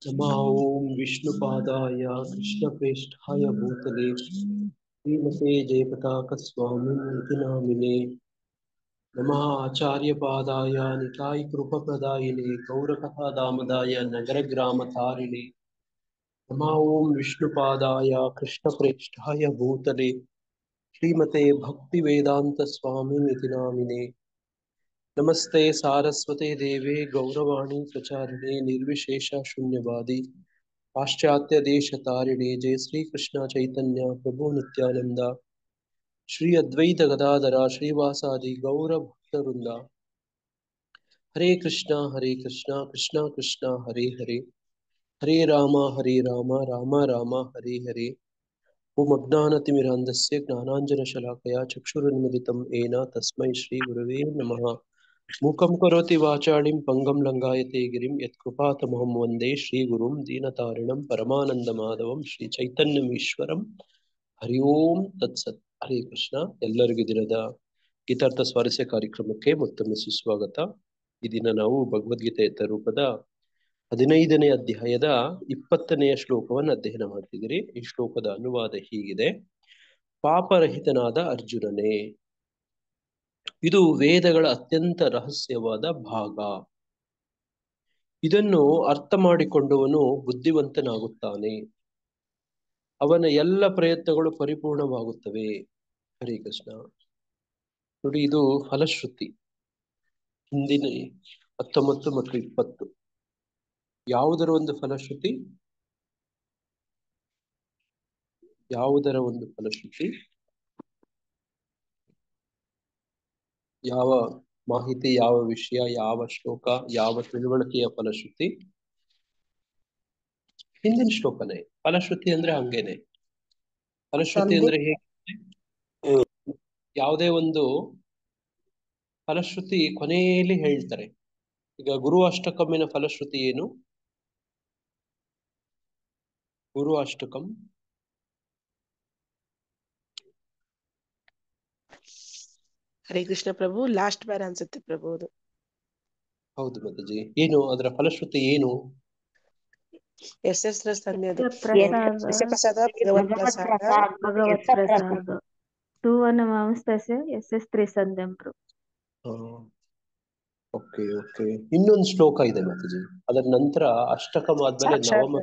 नमः ओं विष्णुपादाय कृष्णप्रेष्ठाय भूतले श्रीमते जयपताकस्वामिनिति नामिने नमः आचार्यपादाय नितायकृपप्रदायिने गौरकथादामदाय नगरग्रामतारिणे नमः ओं विष्णुपादाय कृष्णप्रेष्ठाय भूतले श्रीमते भक्तिवेदान्तस्वामिनिति नामिने नमस्ते सारस्वते देवे गौरवाणी प्रचारिणे निर्विशेष शून्यवादी पाश्चात्य देश तारिणे जय श्री कृष्ण चैतन्य प्रभु नित्यानंद श्री अद्वैत गदाधर श्रीवासादि गौर भक्तवृंद हरे कृष्णा कृष्णा कृष्णा हरे हरे हरे राम राम राम हरे हरे ओम अज्ञानतिमिरान्धस्य ज्ञानाञ्जनशलाकया चक्षुरुन्मिलितं येन तस्मै श्रीगुरवे नमः मूकं करोति वाचालिं पङ्गं लङ्घयते गिरिं यत्कृपातमहं वन्दे श्रीगुरुं दीनतारिणं परमानन्दमाधवं ಶ್ರೀಚೈತನ್ಯಮೀಶ್ವರಂ ಹರಿ ಓಂ ತತ್ಸತ್. ಹರೇ ಕೃಷ್ಣ. ಎಲ್ಲರಿಗೂ ದಿನದ ಗೀತಾರ್ಥ ಸ್ವಾರಸ್ಯ ಕಾರ್ಯಕ್ರಮಕ್ಕೆ ಮತ್ತೊಮ್ಮೆ ಸುಸ್ವಾಗತ. ಈ ದಿನ ನಾವು ಭಗವದ್ಗೀತೆಯ ರೂಪದ 15ನೇ ಅಧ್ಯಾಯದ 20ನೆಯ ಶ್ಲೋಕವನ್ನು ಅಧ್ಯಯನ ಮಾಡ್ತಿದ್ದೀರಿ. ಈ ಶ್ಲೋಕದ ಅನುವಾದ ಹೀಗಿದೆ: ಪಾಪರಹಿತನಾದ ಅರ್ಜುನನೇ, ಇದು ವೇದಗಳ ಅತ್ಯಂತ ರಹಸ್ಯವಾದ ಭಾಗ. ಇದನ್ನು ಅರ್ಥ ಮಾಡಿಕೊಂಡವನು ಬುದ್ಧಿವಂತನಾಗುತ್ತಾನೆ, ಅವನ ಎಲ್ಲ ಪ್ರಯತ್ನಗಳು ಪರಿಪೂರ್ಣವಾಗುತ್ತವೆ. ಹರೇ ಕೃಷ್ಣ. ನೋಡಿ, ಇದು ಫಲಶ್ರುತಿ. ಹಿಂದಿನ 19 ಮತ್ತು 20 ಯಾವುದರ ಒಂದು ಫಲಶ್ರುತಿ? ಯಾವುದರ ಒಂದು ಫಲಶ್ರುತಿ? ಯಾವ ಮಾಹಿತಿ, ಯಾವ ವಿಷಯ, ಯಾವ ಶ್ಲೋಕ, ಯಾವ ತಿಳುವಳಿಕೆಯ ಫಲಶ್ರುತಿ? ಹಿಂದಿನ ಶ್ಲೋಕನೇ. ಫಲಶ್ರುತಿ ಅಂದ್ರೆ ಹಂಗೇನೆ. ಫಲಶ್ರುತಿ ಅಂದ್ರೆ ಹೇಗೆ? ಯಾವುದೇ ಒಂದು ಫಲಶ್ರುತಿ ಕೊನೆಯಲ್ಲಿ ಹೇಳ್ತಾರೆ. ಈಗ ಗುರು ಅಷ್ಟಕಮ್ಮಿನ ಫಲಶ್ರುತಿ ಏನು? ಗುರು ಅಷ್ಟಕಂ ಹರೇ ಕೃಷ್ಣ ಪ್ರಭು, ಲಾಸ್ಟ್ ಬಾರ್ ಅನ್ಸುತ್ತೆ ಪ್ರಭು ಅದು. ಹೌದು ಮಾತಾಜಿ. ಏನು ಅದರ ಫಲಶ್ರುತಿ ಏನು? ಎಸ್ ತಂದೆದು ಪ್ರಸಾದ ಭಗವತ್ ಪ್ರಸಾದ ಓಕೆ ಓಕೆ. ಇನ್ನೊಂದು ಶ್ಲೋಕ ಇದೆ ಮಾತಾಜಿ. ಅದರ ನಂತರ ಅಷ್ಟಕಂ ಆದ್ಮೇಲೆ ನವಮ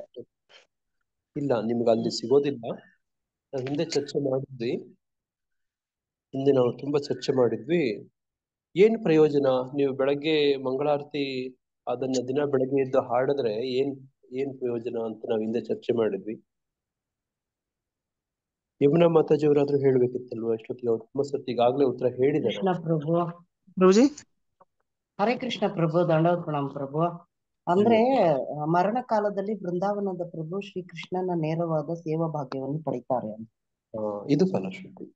ಇಲ್ಲ, ನಿಮ್ಗೆ ಅಲ್ಲಿ ಸಿಗೋದಿಲ್ಲ. ನಾವು ಹಿಂದೆ ಚರ್ಚೆ ಮಾಡಿದ್ವಿ. ಹಿಂದೆ ನಾವು ತುಂಬಾ ಚರ್ಚೆ ಮಾಡಿದ್ವಿ. ಏನ್ ಪ್ರಯೋಜನ? ನೀವು ಬೆಳಗ್ಗೆ ಮಂಗಳಾರತಿ ಅದನ್ನ ದಿನ ಬೆಳಗ್ಗೆ ಎದ್ದು ಹಾಡಿದ್ರೆ ಏನ್ ಪ್ರಯೋಜನ ಅಂತ ನಾವು ಹಿಂದೆ ಚರ್ಚೆ ಮಾಡಿದ್ವಿ. ಯಮುನಾ ಮಾತಾಜಿ ಅವರಾದ್ರೂ ಹೇಳ್ಬೇಕಿತ್ತಲ್ವಾ? ಎಷ್ಟೊತ್ತಿಗೆ ಅವ್ರು ತುಂಬ ಸರ್ತಿ ಈಗಾಗ್ಲೇ ಉತ್ತರ ಹೇಳಿದ್ದಾರೆ. ಕೃಷ್ಣ ಪ್ರಭು. ಪ್ರಭುಜಿ. ಹರೇ ಕೃಷ್ಣ ಪ್ರಭು, ದಂಡವತ್ ಪ್ರಣಾಮ ಪ್ರಭು. ಅಂದ್ರೆ ಮರಣ ಕಾಲದಲ್ಲಿ ಬೃಂದಾವನದ ಪ್ರಭು ಶ್ರೀಕೃಷ್ಣನ ನೇರವಾದ ಸೇವಾ ಭಾಗ್ಯವನ್ನು ಪಡಿತಾರೆ ಅಂತ. ಇದು ಫಲಶ್ರುತಿ.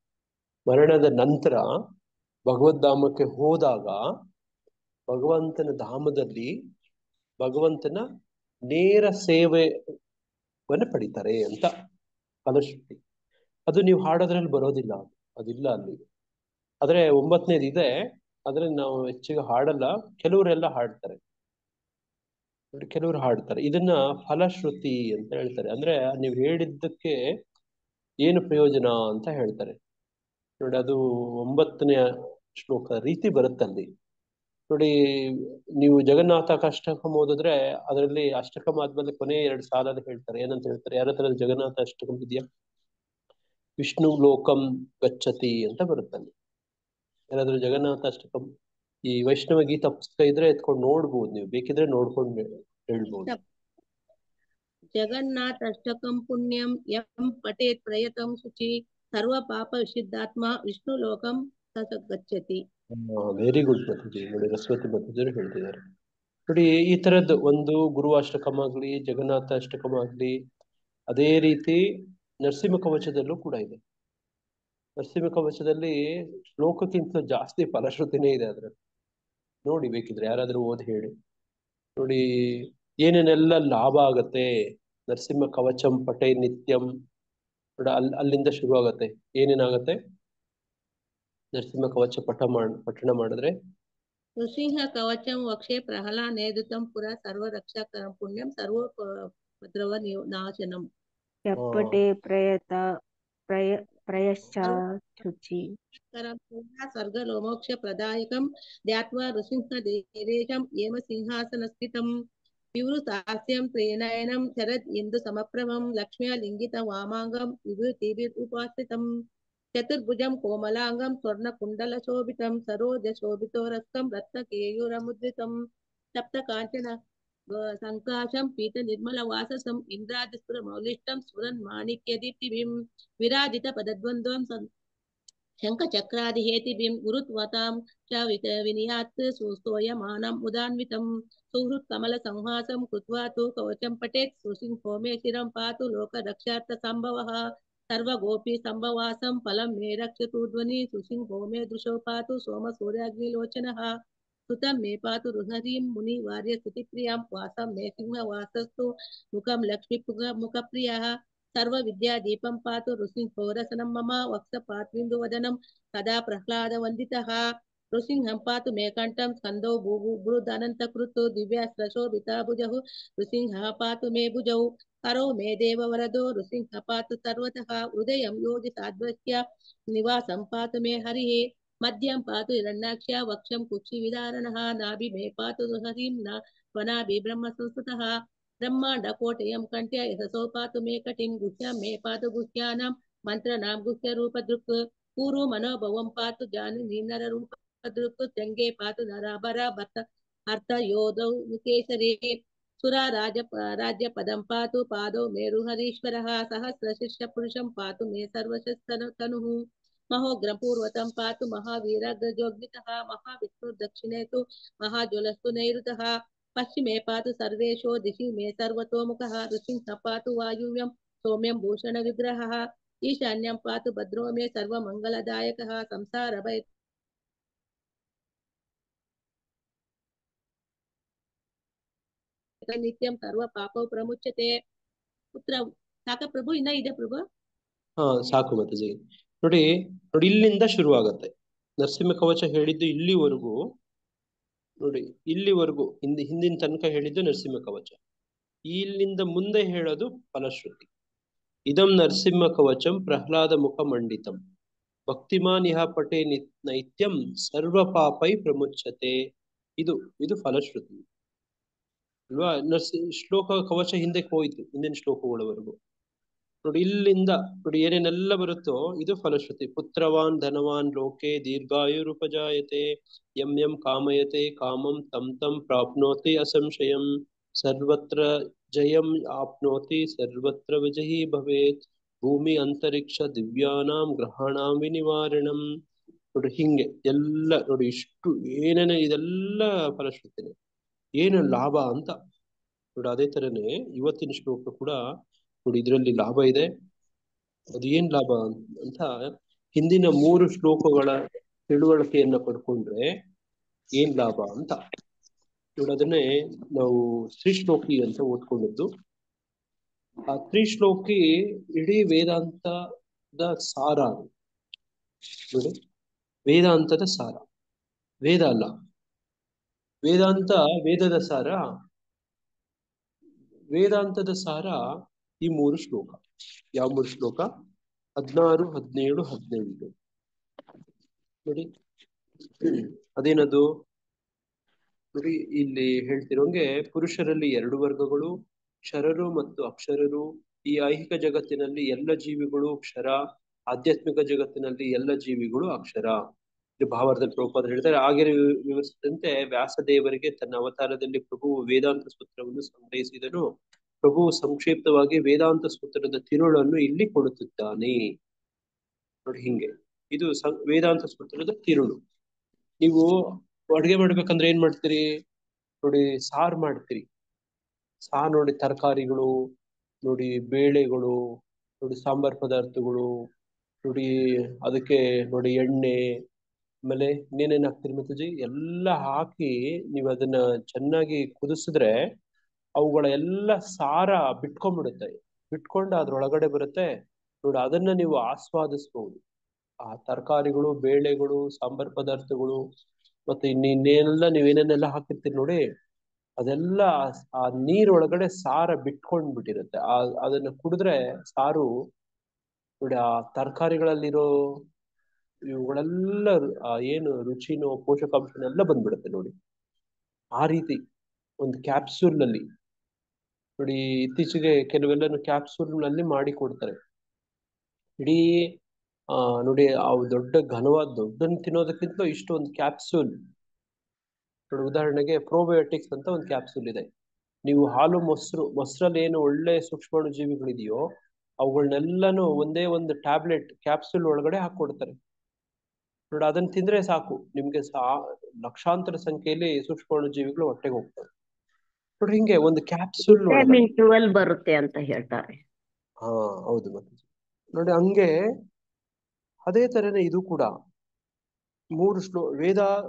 ಮರಣದ ನಂತರ ಭಗವದ್ಧಾಮಕ್ಕೆ ಹೋದಾಗ ಭಗವಂತನ ಧಾಮದಲ್ಲಿ ಭಗವಂತನ ನೇರ ಸೇವೆಯನ್ನು ಪಡಿತಾರೆ ಅಂತ ಫಲಶ್ರುತಿ. ಅದು ನೀವು ಹಾಡೋದ್ರಲ್ಲಿ ಬರೋದಿಲ್ಲ, ಅದಿಲ್ಲ ಅಲ್ಲಿ. ಆದ್ರೆ 9ನೇದು ಇದೆ, ಆದ್ರೆ ನಾವು ಹೆಚ್ಚಿಗೆ ಹಾಡಲ್ಲ. ಕೆಲವರೆಲ್ಲ ಹಾಡ್ತಾರೆ ನೋಡಿ, ಕೆಲವರು ಹಾಡ್ತಾರೆ. ಇದನ್ನ ಫಲಶ್ರುತಿ ಅಂತ ಹೇಳ್ತಾರೆ. ಅಂದ್ರೆ ನೀವು ಹೇಳಿದ್ದಕ್ಕೆ ಏನು ಪ್ರಯೋಜನ ಅಂತ ಹೇಳ್ತಾರೆ ನೋಡಿ. ಅದು 9ನೇ ಶ್ಲೋಕ ರೀತಿ ಬರುತ್ತಲ್ಲಿ ನೋಡಿ. ನೀವು ಜಗನ್ನಾಥ ಅಷ್ಟಕಂ ಓದಿದ್ರೆ ಅದರಲ್ಲಿ ಅಷ್ಟಕಂ ಆದ್ಮೇಲೆ ಕೊನೆ 2 ಸಾಲಲ್ಲಿ ಹೇಳ್ತಾರೆ. ಏನಂತ ಹೇಳ್ತಾರೆ? ಯಾರ ಹತ್ರ ಜಗನ್ನಾಥ ಅಷ್ಟಕಂ ಇದೆಯಾ? ವಿಷ್ಣು ಲೋಕಂ ಗಚ್ಚತಿ ಅಂತ ಬರುತ್ತಲ್ಲಿ. ಯಾರಾದ್ರೂ ಜಗನ್ನಾಥ ಅಷ್ಟಕಂ ಈ ವೈಷ್ಣವ ಗೀತಾ ಪುಸ್ತಕ ಇದ್ರೆ ಎತ್ಕೊಂಡು ನೋಡ್ಬೋದು, ನೀವು ಬೇಕಿದ್ರೆ ನೋಡ್ಕೊಂಡು ಹೇಳ್ಬೋದು. ಜಗನ್ನಾಥ ಅಷ್ಟಕಂ ಪುಣ್ಯಂ ಯಂ ಪಠೇತ್ ಪ್ರಯತಂ ಶುಚಿ ಸರ್ವ ಪಾಪ ವಿಶುದ್ಧಾತ್ಮ ವಿಷ್ಣು ಲೋಕಂ ಗಚ್ಚತಿ. ವೆರಿ ಗುಡ್ ಮಾತಾಜಿ. ನೋಡಿ, ರಸವತಿ ಮಾತಾಜರು ಹೇಳ್ತಿದ್ದಾರೆ ನೋಡಿ. ಈ ತರದ್ದು ಒಂದು ಗುರು ಅಷ್ಟಕಂ ಆಗ್ಲಿ, ಜಗನ್ನಾಥ ಅಷ್ಟಕಂ ಆಗ್ಲಿ, ಅದೇ ರೀತಿ ನರಸಿಂಹ ಕವಚದಲ್ಲೂ ಕೂಡ ಇದೆ. ನರಸಿಂಹ ಕವಚದಲ್ಲಿ ಶ್ಲೋಕಕ್ಕಿಂತ ಜಾಸ್ತಿ ಫಲಶ್ರುತಿನೇ ಇದೆ ಅದ್ರಲ್ಲಿ. ನೋಡಿ, ಬೇಕಿದ್ರೆ ಯಾರಾದ್ರೂ ಓದಿ ಹೇಳಿ ನೋಡಿ. ಏನೇನೆಲ್ಲ ಲಾಭ ಆಗತ್ತೆ ನರಸಿಂಹ ಕವಚಂ ಪಟೇ ನಿತ್ಯಂ ನೋಡಿ. ಅಲ್ಲಿಂದ ಶುರು ಆಗತ್ತೆ. ಏನೇನಾಗತ್ತೆ? ನರಸಿಂಹ ಕವಚ ಪಠಣ ಮಾಡಿದ್ರೆ नृसिंह कवचं वक्षे प्रहलानेदुतं पुरा सर्वरक्षाकरं पुण्यं सर्वोपद्रवनाशनम् चप्पटे प्रयश्चाशुचि सर्गलोमोक्ष प्रदायकं ध्यात्वा नृसिंहदेशं येम सिंहासनस्थितं विवृतास्यं त्रिनयनं शरद इन्दुसमप्रभं लक्ष्म्या लिङ्गितं वामाङ्गं विभूतिभिरुपाश्रितं चतुर्भुजं कोमलांगं स्वर्णकुण्डलशोभितं सरोजशोभितोरस्कं रत्नकेयूरमुद्रितं सप्तकाञ्चन संकाशं पीतनिर्मलवाससं इन्द्रादिस्फुरमौलिष्टं स्फुरन्माणिक्यदीप्तिभिं विराजितपदद्वन्द्वं शङ्खचक्रादिहेतिभिं गुरुत्वतां च विनियात् स्तूयमानं मुदान्वितं सुहृत्कमलसंहासं कृत्वा तु कवचं पठेत् सुसिंहो मे शिरं पातु लोकरक्षार्थसम्भवः सर्वगोपी सम्भवासं फलं मे रक्षतु ध्वनि सुसिंहो मे दृशो पातु सोमसूर्याग्निलोचनः सुतं मे पातु रुहरीं मुनिवार्यस्तुतिप्रियां वासं मे सिंहवासस्तु मुखं लक्ष्मीमुखप्रियः सर्वविद्यादीपं पातु नृसिंहो रसनं मम वक्षपात्विन्दुवदनं सदा प्रह्लादवन्दितः नृसिंहं पातु मे कण्ठं स्कन्दौ भूभृदनन्तकृतो दिव्यास्त्रशोभिता भुजः नृसिंहः पातु मे भुजौ करौ मे देववरदो नृसिंहः पातु सर्वतः हृदयं योगिसाद्वस्य निवासं पातु मे हरिः मध्यं पातु हिरण्याक्ष्या वक्षं कुक्षिविदारणः नाभि मे पातु हरिं वनाभि ब्रह्मसंस्तुतः ब्रह्माण्डकोटयं कण्ठ्य यशसो पातु मे कटिं गुह्यं मे पातु गुह्यानां मन्त्रणां गुह्यरूपदृक् पूर्व मनोभवं पातु जानुनीं नररूपदृक् त्यङ्गे पातु नराभरा भर्त अर्थयोधौ केसरे राज्यपदं पातु पादौ मेरुहरीश्वरः सहस्रशीर्षपुरुषं पातु मे सर्वशस्तनुः महोग्रं पूर्वतं पातु महावीरग्रजोग्नितः महाविष्णुर्दक्षिणे तु महाज्वलस्तु नैऋतः पश्चिमे पातु सर्वेशो दिशि मे सर्वतोमुखः नृसिंहः पातु वायुव्यं सौम्यं भूषणविग्रहः ईशान्यं पातु भद्रो मे सर्वमङ्गलदायकः संसारभय नित्यं सर्वपापौ प्रमुच्यते पुत्र ಸಾಕ ಪ್ರಭು ಇನ್ನ ಇದೆ ಪ್ರಭು ಸಾಕು ಮಾತಾಜಿ. ನೋಡಿ ಇಲ್ಲಿಂದ ಶುರುವಾಗತ್ತೆ ನರಸಿಂಹ ಕವಚ ಹೇಳಿದ್ದು ಇಲ್ಲಿವರೆಗೂ. ನೋಡಿ ಇಲ್ಲಿವರೆಗೂ ಹಿಂದಿನ ತನಕ ಹೇಳಿದ್ದು ನರಸಿಂಹ ಕವಚ. ಇಲ್ಲಿಂದ ಮುಂದೆ ಹೇಳೋದು ಫಲಶ್ರುತಿ. ಇದಂ ನರಸಿಂಹ ಕವಚಂ ಪ್ರಹ್ಲಾದ ಮುಖ ಮಂಡಿತಂ ಭಕ್ತಿಮಾನ್ ಇಹ ಪಟೇ ನೈತ್ಯಂ ಸರ್ವ ಪಾಪೈ ಪ್ರಮುಚ್ಯತೆ. ಇದು ಫಲಶ್ರುತಿ ಅಲ್ವಾ? ಶ್ಲೋಕ ಕವಚ ಹಿಂದಕ್ಕೆ ಹೋಯ್ತು, ಹಿಂದಿನ ಶ್ಲೋಕಗಳವರೆಗೂ. ನೋಡಿ ಇಲ್ಲಿಂದ ನೋಡಿ ಏನೇನೆಲ್ಲ ಬರುತ್ತೋ ಇದು ಫಲಶ್ರುತಿ. ಪುತ್ರವಾನ್ ಧನವಾನ್ ಲೋಕೆ ದೀರ್ಘಾಯುರುಪಜಾಯತೆ ಯಂ ಯಂ ಕಾಮಯತೆ ಕಾಮಂ ತಂ ತಂ ಪ್ರಾಪ್ನೋತಿ ಅಸಂಶಯಂ ಸರ್ವತ್ರ ಜಯಂ ಆಪ್ನೋತಿ ಸರ್ವತ್ರ ವಿಜಯೀ ಭವೇತ್ ಭೂಮಿ ಅಂತರಿಕ್ಷ ದಿವ್ಯಾನಾಂ ಗ್ರಹಾಣಾಂ ವಿನಿವಾರಣಂ. ನೋಡಿ ಹಿಂಗೆ ಎಲ್ಲ ನೋಡಿ ಇಷ್ಟು ಏನೇನೆ ಇದೆಲ್ಲ ಫಲಶ್ರುತಿನೇ. ಏನು ಲಾಭ ಅಂತ ನೋಡಿ. ಅದೇ ತರನೇ ಇವತ್ತಿನ ಶ್ಲೋಕ ಕೂಡ ನೋಡಿ ಇದರಲ್ಲಿ ಲಾಭ ಇದೆ. ಅದು ಏನ್ ಲಾಭ ಅಂತ ಹಿಂದಿನ 3 ಶ್ಲೋಕಗಳ ತಿಳುವಳಿಕೆಯನ್ನ ಪಡ್ಕೊಂಡ್ರೆ ಏನ್ ಲಾಭ ಅಂತ ನೋಡಿ ಅದನ್ನೇ ನಾವು ತ್ರಿಶ್ಲೋಕಿ ಅಂತ ಓದ್ಕೊಂಡದ್ದು. ಆ ತ್ರಿಶ್ಲೋಕಿ ಇಡೀ ವೇದಾಂತದ ಸಾರ. ನೋಡಿ ವೇದಾಂತದ ಸಾರ, ವೇದ ಅಲ್ಲ. ವೇದಾಂತ ವೇದದ ಸಾರ, ವೇದಾಂತದ ಸಾರ ಈ 3 ಶ್ಲೋಕ. ಯಾವ 3 ಶ್ಲೋಕ? 16, 17, 18. ನೋಡಿ ಅದೇನದು ನೋಡಿ ಇಲ್ಲಿ ಹೇಳ್ತಿರೋಂಗೆ ಪುರುಷರಲ್ಲಿ 2 ವರ್ಗಗಳು, ಕ್ಷರರು ಮತ್ತು ಅಕ್ಷರರು. ಈ ಐಹಿಕ ಜಗತ್ತಿನಲ್ಲಿ ಎಲ್ಲ ಜೀವಿಗಳು ಕ್ಷರ, ಆಧ್ಯಾತ್ಮಿಕ ಜಗತ್ತಿನಲ್ಲಿ ಎಲ್ಲ ಜೀವಿಗಳು ಅಕ್ಷರ. ಇದು ಭಾವಾರ್ಥದಲ್ಲಿ ಪ್ರಭುಪಾದ ಹೇಳ್ತಾರೆ. ಹಾಗೆ ವಿವರಿಸಿದಂತೆ ವ್ಯಾಸದೇವರಿಗೆ ತನ್ನ ಅವತಾರದಲ್ಲಿ ಪ್ರಭು ವೇದಾಂತ ಸೂತ್ರವನ್ನು ಸಂಗ್ರಹಿಸಿದನು. ಪ್ರಭು ಸಂಕ್ಷಿಪ್ತವಾಗಿ ವೇದಾಂತ ಸೂತ್ರದ ತಿರುಳನ್ನು ಇಲ್ಲಿ ಕೊಡುತ್ತಿದ್ದಾನೆ. ನೋಡಿ ಹಿಂಗೆ ಇದು ವೇದಾಂತ ಸೂತ್ರದ ತಿರುಳು. ನೀವು ಅಡುಗೆ ಮಾಡ್ಬೇಕಂದ್ರೆ ಏನ್ ಮಾಡ್ತೀರಿ? ನೋಡಿ ಸಾರು ಮಾಡ್ತೀರಿ. ಸಾರು ನೋಡಿ ತರಕಾರಿಗಳು, ನೋಡಿ ಬೇಳೆಗಳು, ನೋಡಿ ಸಾಂಬಾರ್ ಪದಾರ್ಥಗಳು, ನೋಡಿ ಅದಕ್ಕೆ ನೋಡಿ ಎಣ್ಣೆ, ಆಮೇಲೆ ಇನ್ನೇನೇನ್ ಹಾಕ್ತಿರಿ ಮಾತಾಜಿ? ಎಲ್ಲ ಹಾಕಿ ನೀವು ಅದನ್ನ ಚೆನ್ನಾಗಿ ಕುದಿಸಿದ್ರೆ ಅವುಗಳ ಎಲ್ಲ ಸಾರ ಬಿಟ್ಕೊಂಡ್ಬಿಡುತ್ತೆ. ಬಿಟ್ಕೊಂಡು ಅದ್ರೊಳಗಡೆ ಬರುತ್ತೆ ನೋಡಿ. ಅದನ್ನ ನೀವು ಆಸ್ವಾದಿಸ್ಬಹುದು. ಆ ತರಕಾರಿಗಳು, ಬೇಳೆಗಳು, ಸಾಂಬಾರ್ ಪದಾರ್ಥಗಳು ಮತ್ತೆ ಇನ್ನೇನೆಲ್ಲ ನೀವೇನೇನೆಲ್ಲ ಹಾಕಿರ್ತೀರಿ ನೋಡಿ, ಅದೆಲ್ಲ ಆ ನೀರೊಳಗಡೆ ಸಾರ ಬಿಟ್ಕೊಂಡ್ಬಿಟ್ಟಿರುತ್ತೆ. ಅದನ್ನ ಕುಡಿದ್ರೆ ಸಾರು ನೋಡಿ, ಆ ತರಕಾರಿಗಳಲ್ಲಿರೋ ಇವುಗಳೆಲ್ಲ ಏನು ರುಚಿನೋ ಪೋಷಕಾಂಶನೆಲ್ಲ ಬಂದ್ಬಿಡುತ್ತೆ ನೋಡಿ. ಆ ರೀತಿ ಒಂದು ಕ್ಯಾಪ್ಸೂಲ್ ನಲ್ಲಿ ನೋಡಿ, ಇತ್ತೀಚೆಗೆ ಕೆಲವೆಲ್ಲನು ಕ್ಯಾಪ್ಸೂಲ್ ನಲ್ಲಿ ಮಾಡಿ ಕೊಡ್ತಾರೆ. ಇಡೀ ನೋಡಿ, ಆ ದೊಡ್ಡ ಘನವಾದ ದೊಡ್ಡನ್ನು ತಿನ್ನೋದಕ್ಕಿಂತ ಇಷ್ಟು ಒಂದು ಕ್ಯಾಪ್ಸೂಲ್ ನೋಡಿ. ಉದಾಹರಣೆಗೆ ಪ್ರೋಬಯೋಟಿಕ್ಸ್ ಅಂತ ಒಂದು ಕ್ಯಾಪ್ಸೂಲ್ ಇದೆ. ನೀವು ಹಾಲು ಮೊಸರಲ್ಲಿ ಏನು ಒಳ್ಳೆ ಸೂಕ್ಷ್ಮಾಣು ಜೀವಿಗಳಿದೆಯೋ ಅವುಗಳನ್ನೆಲ್ಲನೂ ಒಂದೇ ಒಂದು ಟ್ಯಾಬ್ಲೆಟ್ ಕ್ಯಾಪ್ಸೂಲ್ ಒಳಗಡೆ ಹಾಕೊಡ್ತಾರೆ ನೋಡಿ. ಅದನ್ನ ತಿಂದ್ರೆ ಸಾಕು, ನಿಮ್ಗೆ ಲಕ್ಷಾಂತರ ಸಂಖ್ಯೆಯಲ್ಲಿ ಸೂಕ್ಷ್ಮಾಣು ಜೀವಿಗಳು ಹೊಟ್ಟೆಗೆ ಹೋಗ್ತವೆ ನೋಡಿ. ಹಿಂಗೆ ಒಂದು ಕ್ಯಾಪ್ಸೂಲ್ ಒಳಗಡೆ ವಿಟಮಿನ್ 12 ಬರುತ್ತೆ ಅಂತ ಹೇಳ್ತಾರೆ. ಹಾ ಹೌದು ಮತ್ತೆ ನೋಡಿ. ಹಂಗೆ ಅದೇ ತರನೇ ಇದು ಕೂಡ 3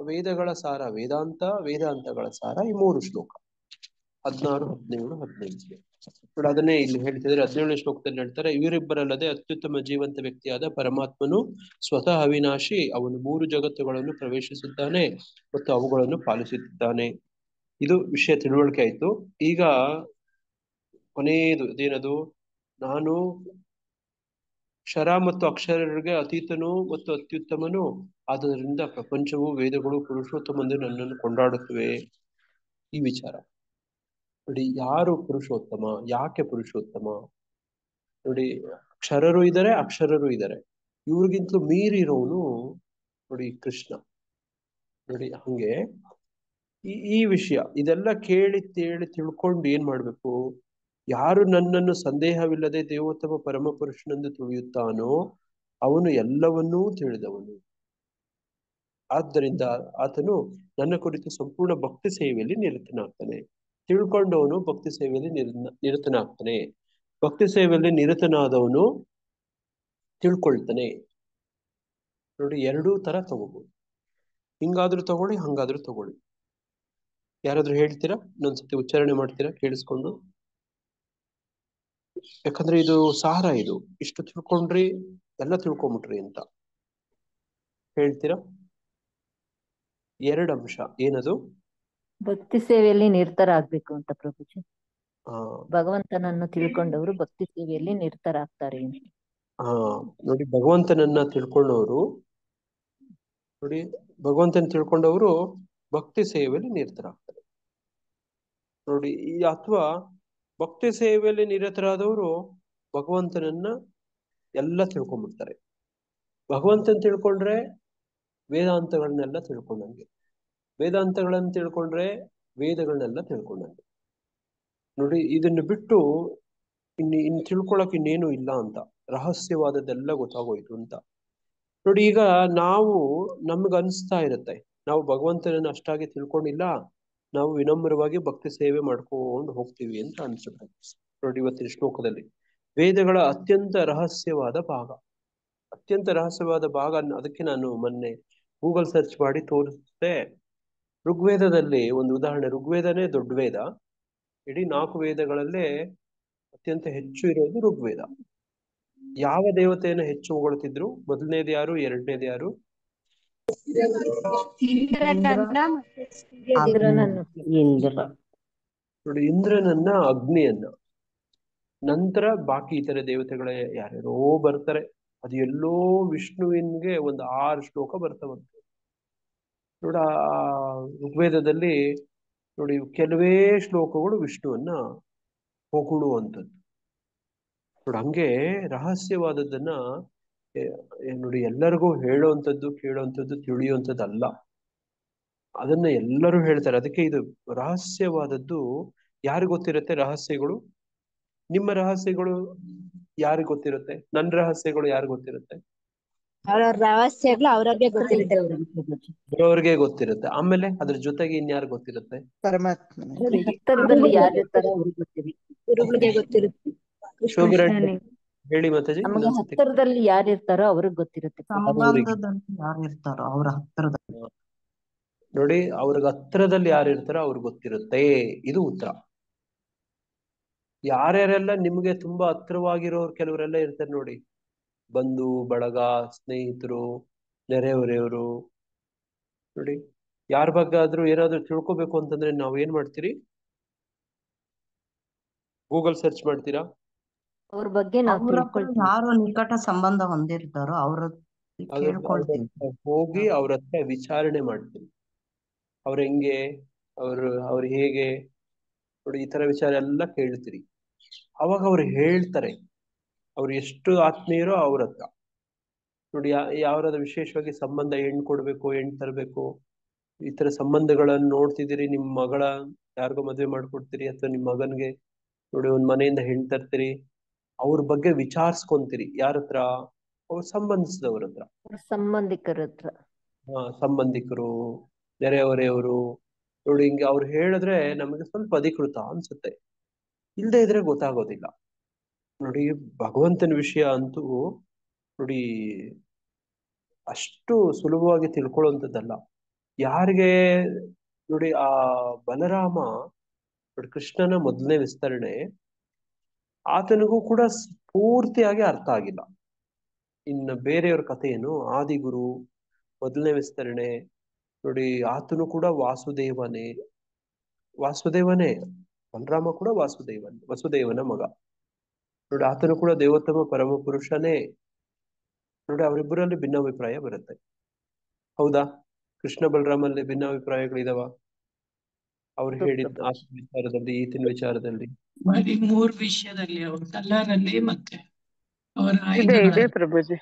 ವೇದಗಳ ಸಾರ, ವೇದಾಂತಗಳ ಸಾರ ಈ 3 ಶ್ಲೋಕ 16, 17, 15 ನೋಡಿ. ಅದನ್ನೇ ಇಲ್ಲಿ ಹೇಳ್ತಿದ್ರೆ 17ನೇ ಶ್ಲೋಕದಲ್ಲಿ ಹೇಳ್ತಾರೆ, ಇವರಿಬ್ಬರಲ್ಲದೆ ಅತ್ಯುತ್ತಮ ಜೀವಂತ ವ್ಯಕ್ತಿಯಾದ ಪರಮಾತ್ಮನು ಸ್ವತಃ ಅವಿನಾಶಿ, ಅವನು 3 ಜಗತ್ತುಗಳನ್ನು ಪ್ರವೇಶಿಸುತ್ತಾನೆ ಮತ್ತು ಅವುಗಳನ್ನು ಪಾಲಿಸುತ್ತಿದ್ದಾನೆ. ಇದು ವಿಷಯ ತಿಳುವಳಿಕೆ ಆಯ್ತು. ಈಗ ಕೊನೆಯದು ಅದೇನದು, ನಾನು ಕ್ಷರ ಮತ್ತು ಅಕ್ಷರರಿಗೆ ಅತೀತನು ಮತ್ತು ಅತ್ಯುತ್ತಮನು, ಆದ್ದರಿಂದ ಪ್ರಪಂಚವು ವೇದಗಳು ಪುರುಷೋತ್ತಮೆಂದು ನನ್ನನ್ನು ಕೊಂಡಾಡುತ್ತವೆ. ಈ ವಿಚಾರ ನೋಡಿ. ಯಾರು ಪುರುಷೋತ್ತಮ, ಯಾಕೆ ಪುರುಷೋತ್ತಮ ನೋಡಿ. ಅಕ್ಷರರು ಇದ್ದಾರೆ, ಅಕ್ಷರರು ಇದ್ದಾರೆ, ಇವ್ರಿಗಿಂತಲೂ ಮೀರಿರೋನು ನೋಡಿ ಕೃಷ್ಣ ನೋಡಿ. ಹಂಗೆ ಈ ವಿಷಯ ಇದೆಲ್ಲ ಕೇಳಿ ತಿಳ್ಕೊಂಡು ಏನ್ ಮಾಡ್ಬೇಕು, ಯಾರು ನನ್ನನ್ನು ಸಂದೇಹವಿಲ್ಲದೆ ದೇವೋತ್ತಮ ಪರಮ ಪುರುಷನೆಂದು ತಿಳಿಯುತ್ತಾನೋ ಅವನು ಎಲ್ಲವನ್ನೂ ತಿಳಿದವನು. ಆದ್ದರಿಂದ ಆತನು ನನ್ನ ಕುರಿತು ಸಂಪೂರ್ಣ ಭಕ್ತಿ ಸೇವೆಯಲ್ಲಿ ನಿರತನಾಗ್ತಾನೆ. ತಿಳ್ಕೊಂಡವನು ಭಕ್ತಿ ಸೇವೆಯಲ್ಲಿ ನಿರತನಾಗ್ತಾನೆ. ಭಕ್ತಿ ಸೇವೆಯಲ್ಲಿ ನಿರತನಾದವನು ತಿಳ್ಕೊಳ್ತಾನೆ ನೋಡಿ. ಎರಡೂ ತರ ತಗೋಬಹುದು, ಹಿಂಗಾದ್ರೂ ತಗೊಳ್ಳಿ, ಹಂಗಾದ್ರೂ ತಗೊಳ್ಳಿ. ಯಾರಾದ್ರೂ ಹೇಳ್ತೀರಾ? ಇನ್ನೊಂದ್ಸತಿ ಉಚ್ಚಾರಣೆ ಮಾಡ್ತೀರಾ ಕೇಳಿಸ್ಕೊಂಡು? ಯಾಕಂದ್ರೆ ಇದು ಸಾರ, ಇದು ಇಷ್ಟು ತಿಳ್ಕೊಂಡ್ರಿ ಎಲ್ಲ ತಿಳ್ಕೊಂಬಿಟ್ರಿ ಅಂತ ಹೇಳ್ತೀರಾ? 2 ಅಂಶ ಏನದು? ಭಕ್ತಿ ಸೇವೆಯಲ್ಲಿ ನಿರತರಾಗ್ಬೇಕು ಅಂತ ಪ್ರಭುಜಿ. ಆ ಭಗವಂತನನ್ನು ತಿಳ್ಕೊಂಡವರು ಭಕ್ತಿ ಸೇವೆಯಲ್ಲಿ ನಿರತರಾಗ್ತಾರೆ. ನೋಡಿ, ಭಗವಂತನನ್ನ ತಿಳ್ಕೊಂಡವರು ನೋಡಿ, ಭಗವಂತನ ತಿಳ್ಕೊಂಡವರು ಭಕ್ತಿ ಸೇವೆಯಲ್ಲಿ ನಿರತರಾಗ್ತಾರೆ ನೋಡಿ. ಅಥವಾ ಭಕ್ತಿ ಸೇವೆಯಲ್ಲಿ ನಿರತರಾದವರು ಭಗವಂತನನ್ನ ಎಲ್ಲ ತಿಳ್ಕೊಂಡ್ಬಿಡ್ತಾರೆ. ಭಗವಂತನ ತಿಳ್ಕೊಂಡ್ರೆ ವೇದಾಂತಗಳನ್ನೆಲ್ಲ ತಿಳ್ಕೊಂಡಂಗೆ, ವೇದಾಂತಗಳನ್ನ ತಿಳ್ಕೊಂಡ್ರೆ ವೇದಗಳನ್ನೆಲ್ಲ ತಿಳ್ಕೊಂಡಂಗೆ ನೋಡಿ. ಇದನ್ನು ಬಿಟ್ಟು ಇನ್ನು ತಿಳ್ಕೊಳಕ್ ಇನ್ನೇನು ಇಲ್ಲ ಅಂತ, ರಹಸ್ಯವಾದದ್ದೆಲ್ಲ ಗೊತ್ತಾಗೋಯ್ತು ಅಂತ ನೋಡಿ. ಈಗ ನಮ್ಗೆ ಅನಿಸ್ತಾ ಇರುತ್ತೆ, ನಾವು ಭಗವಂತನನ್ನ ಅಷ್ಟಾಗಿ ತಿಳ್ಕೊಂಡಿಲ್ಲ, ನಾವು ವಿನಮ್ರವಾಗಿ ಭಕ್ತಿ ಸೇವೆ ಮಾಡ್ಕೊಂಡು ಹೋಗ್ತೀವಿ ಅಂತ ಅನ್ಸುತ್ತೆ ನೋಡಿ. ಇವತ್ತಿನ ಶ್ಲೋಕದಲ್ಲಿ ವೇದಗಳ ಅತ್ಯಂತ ರಹಸ್ಯವಾದ ಭಾಗ, ಅದಕ್ಕೆ ನಾನು ಮೊನ್ನೆ ಗೂಗಲ್ ಸರ್ಚ್ ಮಾಡಿ ತೋರಿಸಿದೆ. ಋಗ್ವೇದದಲ್ಲಿ ಒಂದು ಉದಾಹರಣೆ, ಋಗ್ವೇದನೇ ದೊಡ್ಡ ವೇದ. ಇಡೀ 4 ವೇದಗಳಲ್ಲೇ ಅತ್ಯಂತ ಹೆಚ್ಚು ಇರೋದು ಋಗ್ವೇದ. ಯಾವ ದೇವತೆಯನ್ನು ಹೆಚ್ಚು ಹೊಗಳ್ತಿದ್ರು? ಮೊದಲನೇದು ಯಾರು, ಎರಡನೇದು ಯಾರು? ನೋಡಿ, ಇಂದ್ರನನ್ನ, ಅಗ್ನಿಯನ್ನ, ನಂತರ ಬಾಕಿ ಇತರ ದೇವತೆಗಳ ಯಾರ್ಯಾರೋ ಬರ್ತಾರೆ. ಅದು ಎಲ್ಲೋ ವಿಷ್ಣುವಿನ್ಗೆ ಒಂದು 6 ಶ್ಲೋಕ ಬರ್ತಾವಂತೆ ನೋಡ. ಋಗ್ವೇದದಲ್ಲಿ ನೋಡಿ ಕೆಲವೇ ಶ್ಲೋಕಗಳು ವಿಷ್ಣುವನ್ನ ಹೊಗಳುವಂಥದ್ದು ನೋಡಿ. ಹಂಗೆ ರಹಸ್ಯವಾದದ್ದನ್ನ ನೋಡಿ ಎಲ್ಲರಿಗೂ ಹೇಳುವಂಥದ್ದು, ಕೇಳುವಂಥದ್ದು, ತಿಳಿಯುವಂಥದ್ದು ಅಲ್ಲ, ಅದನ್ನ ಎಲ್ಲರೂ ಹೇಳ್ತಾರೆ. ಅದಕ್ಕೆ ಇದು ರಹಸ್ಯವಾದದ್ದು. ಯಾರಿಗೆ ಗೊತ್ತಿರುತ್ತೆ ರಹಸ್ಯಗಳು? ನಿಮ್ಮ ರಹಸ್ಯಗಳು ಯಾರಿಗೆ ಗೊತ್ತಿರುತ್ತೆ? ನನ್ನ ರಹಸ್ಯಗಳು ಯಾರಿಗೆ ಗೊತ್ತಿರುತ್ತೆ? ಅವರ ರಹಸ್ಯಗಳು ಅವ್ರವ್ರಿಗೆ ಗೊತ್ತಿರುತ್ತೆ. ಅವ್ರವ್ರಿಗೆ ಗೊತ್ತಿರುತ್ತೆ. ಆಮೇಲೆ ಅದ್ರ ಜೊತೆಗೆ ಇನ್ಯಾರು ಗೊತ್ತಿರುತ್ತೆ? ಹತ್ತರದಲ್ಲಿ ಯಾರಿರ್ತಾರೋ ಅವ್ರಿಗೆ ಗೊತ್ತಿರುತ್ತೆ. ಗುರುಗಳಿಗೆ ಗೊತ್ತಿರುತ್ತೆ. ಶೋಭರಾಣಿ ಹೇಳಿ ಮಾತಾಜಿ. ನಮಗೆ ಹತ್ತಿರದಲ್ಲಿ ಯಾರಿರ್ತಾರೋ ಅವ್ರಿಗೆ ಗೊತ್ತಿರುತ್ತೆ. ಸಂಬಂಧದಲ್ಲಿ ಯಾರು ಇರ್ತಾರೋ ಅವ್ರ ಹತ್ತಿರದಲ್ಲಿ ನೋಡಿ, ಅವ್ರಿಗೆ ಹತ್ತಿರದಲ್ಲಿ ಯಾರು ಇರ್ತಾರೋ ಅವ್ರಿಗೆ ಗೊತ್ತಿರುತ್ತೆ. ಇದು ಉತ್ತರ. ಯಾರ್ಯಾರೆಲ್ಲ ನಿಮ್ಗೆ ತುಂಬಾ ಹತ್ತಿರವಾಗಿರೋರು ಕೆಲವರೆಲ್ಲ ಇರ್ತಾರೆ ನೋಡಿ, ಬಂಧು ಬಳಗ, ಸ್ನೇಹಿತರು, ನೆರೆಹೊರೆಯವರು ನೋಡಿ, ಯಾರ ಬಗ್ಗೆ ಆದ್ರೂ ಏನಾದ್ರೂ ತಿಳ್ಕೊಬೇಕು ಅಂತಂದ್ರೆ ನಾವ್ ಏನ್ ಮಾಡ್ತೀರಿ? ಗೂಗಲ್ ಸರ್ಚ್ ಮಾಡ್ತೀರಾ? ಅವ್ರ ಬಗ್ಗೆ ನಾವು ಅವ್ರ ಹತ್ರ ತಿಳ್ಕೊಳ್ತೀವಿ. ಯಾರು ನಿಕಟ ಸಂಬಂಧ ಹೊಂದಿರ್ತಾರೋ ಅವ್ರ ಕೇಳ್ಕೊಳ್ತೀವಿ. ಹೋಗಿ ಅವ್ರ ಹತ್ರ ವಿಚಾರಣೆ ಮಾಡ್ತೀನಿ. ಅವ್ರ ಹೆಂಗೆ, ಅವ್ರು ಹೇಗೆ, ನೋಡಿ ಈ ತರ ವಿಚಾರ ಎಲ್ಲ ಕೇಳ್ತೀರಿ. ಅವಾಗ ಅವ್ರು ಹೇಳ್ತಾರೆ ಅವ್ರು ಎಷ್ಟು ಆತ್ಮೀಯರೋ ಅವ್ರ ಹತ್ರ. ನೋಡಿ ಯಾವ್ದಾದ್ರು ವಿಶೇಷವಾಗಿ ಸಂಬಂಧ ಹೆಣ್ಣು ಕೊಡ್ಬೇಕು, ಹೆಣ್ಣು ತರಬೇಕು, ಈ ತರ ಸಂಬಂಧಗಳನ್ನು ನೋಡ್ತಿದ್ದೀರಿ, ನಿಮ್ ಮಗಳ ಯಾರಿಗೋ ಮದ್ವೆ ಮಾಡ್ಕೊಡ್ತೀರಿ, ಅಥವಾ ನಿಮ್ ಮಗನ್ಗೆ ನೋಡಿ ಒಂದ್ ಮನೆಯಿಂದ ಹೆಣ್ಣು ತರ್ತೀರಿ, ಅವ್ರ ಬಗ್ಗೆ ವಿಚಾರಿಸ್ಕೊಂತೀರಿ. ಯಾರ ಹತ್ರ? ಅವ್ರ ಸಂಬಂಧಿಸಿದವ್ರ ಹತ್ರ, ಸಂಬಂಧಿಕರ ಹತ್ರ. ಸಂಬಂಧಿಕರು, ನೆರೆಹೊರೆಯವರು. ನೋಡಿ ಹಿಂಗೆ ಅವ್ರು ಹೇಳಿದ್ರೆ ನಮಗೆ ಸ್ವಲ್ಪ ಅಧಿಕೃತ ಅನ್ಸುತ್ತೆ, ಇಲ್ಲದೆ ಇದ್ರೆ ಗೊತ್ತಾಗೋದಿಲ್ಲ. ನೋಡಿ ಭಗವಂತನ ವಿಷಯ ಅಂತೂ ನೋಡಿ ಅಷ್ಟು ಸುಲಭವಾಗಿ ತಿಳ್ಕೊಳ್ಳುವಂಥದ್ದಲ್ಲ. ಯಾರಿಗೆ ನೋಡಿ ಆ ಬಲರಾಮ ನೋಡಿ ಕೃಷ್ಣನ ಮೊದಲನೇ ವಿಸ್ತರಣೆ ಆತನಿಗೂ ಕೂಡ ಪೂರ್ತಿಯಾಗಿ ಅರ್ಥ ಆಗಿಲ್ಲ. ಇನ್ನು ಬೇರೆಯವ್ರ ಕಥೆ ಏನು, ಆದಿಗುರು ಮೊದಲನೇ ವಿಸ್ತರಣೆ ನೋಡಿ ಆತನು ಕೂಡ ವಾಸುದೇವನೇ. ಬಲರಾಮ ಕೂಡ ವಸುದೇವನ ಮಗ. ನೋಡಿ ಆತನು ಕೂಡ ದೇವೋತ್ತಮ ಪರಮ ಪುರುಷನೇ. ನೋಡಿ ಅವರಿಬ್ಬರಲ್ಲಿ ಭಿನ್ನಾಭಿಪ್ರಾಯ ಬರುತ್ತೆ. ಹೌದಾ? ಕೃಷ್ಣ ಬಲರಾಮಲ್ಲಿ ಭಿನ್ನಾಭಿಪ್ರಾಯಗಳಿದಾವ? ಅವ್ರು ಹೇಳಿದ ಆತನ ವಿಚಾರದಲ್ಲಿ, ಈತನ ವಿಚಾರದಲ್ಲಿ ಬರೀ 3 ವಿಷಯದಲ್ಲಿ, ಅವ್ರ ಕಲ್ಲರಲ್ಲಿ ಮತ್ತೆ ಅವರ ಇದೆ ಆಯುಧಗಳಲ್ಲಿ. ಪ್ರಭುಜಿ.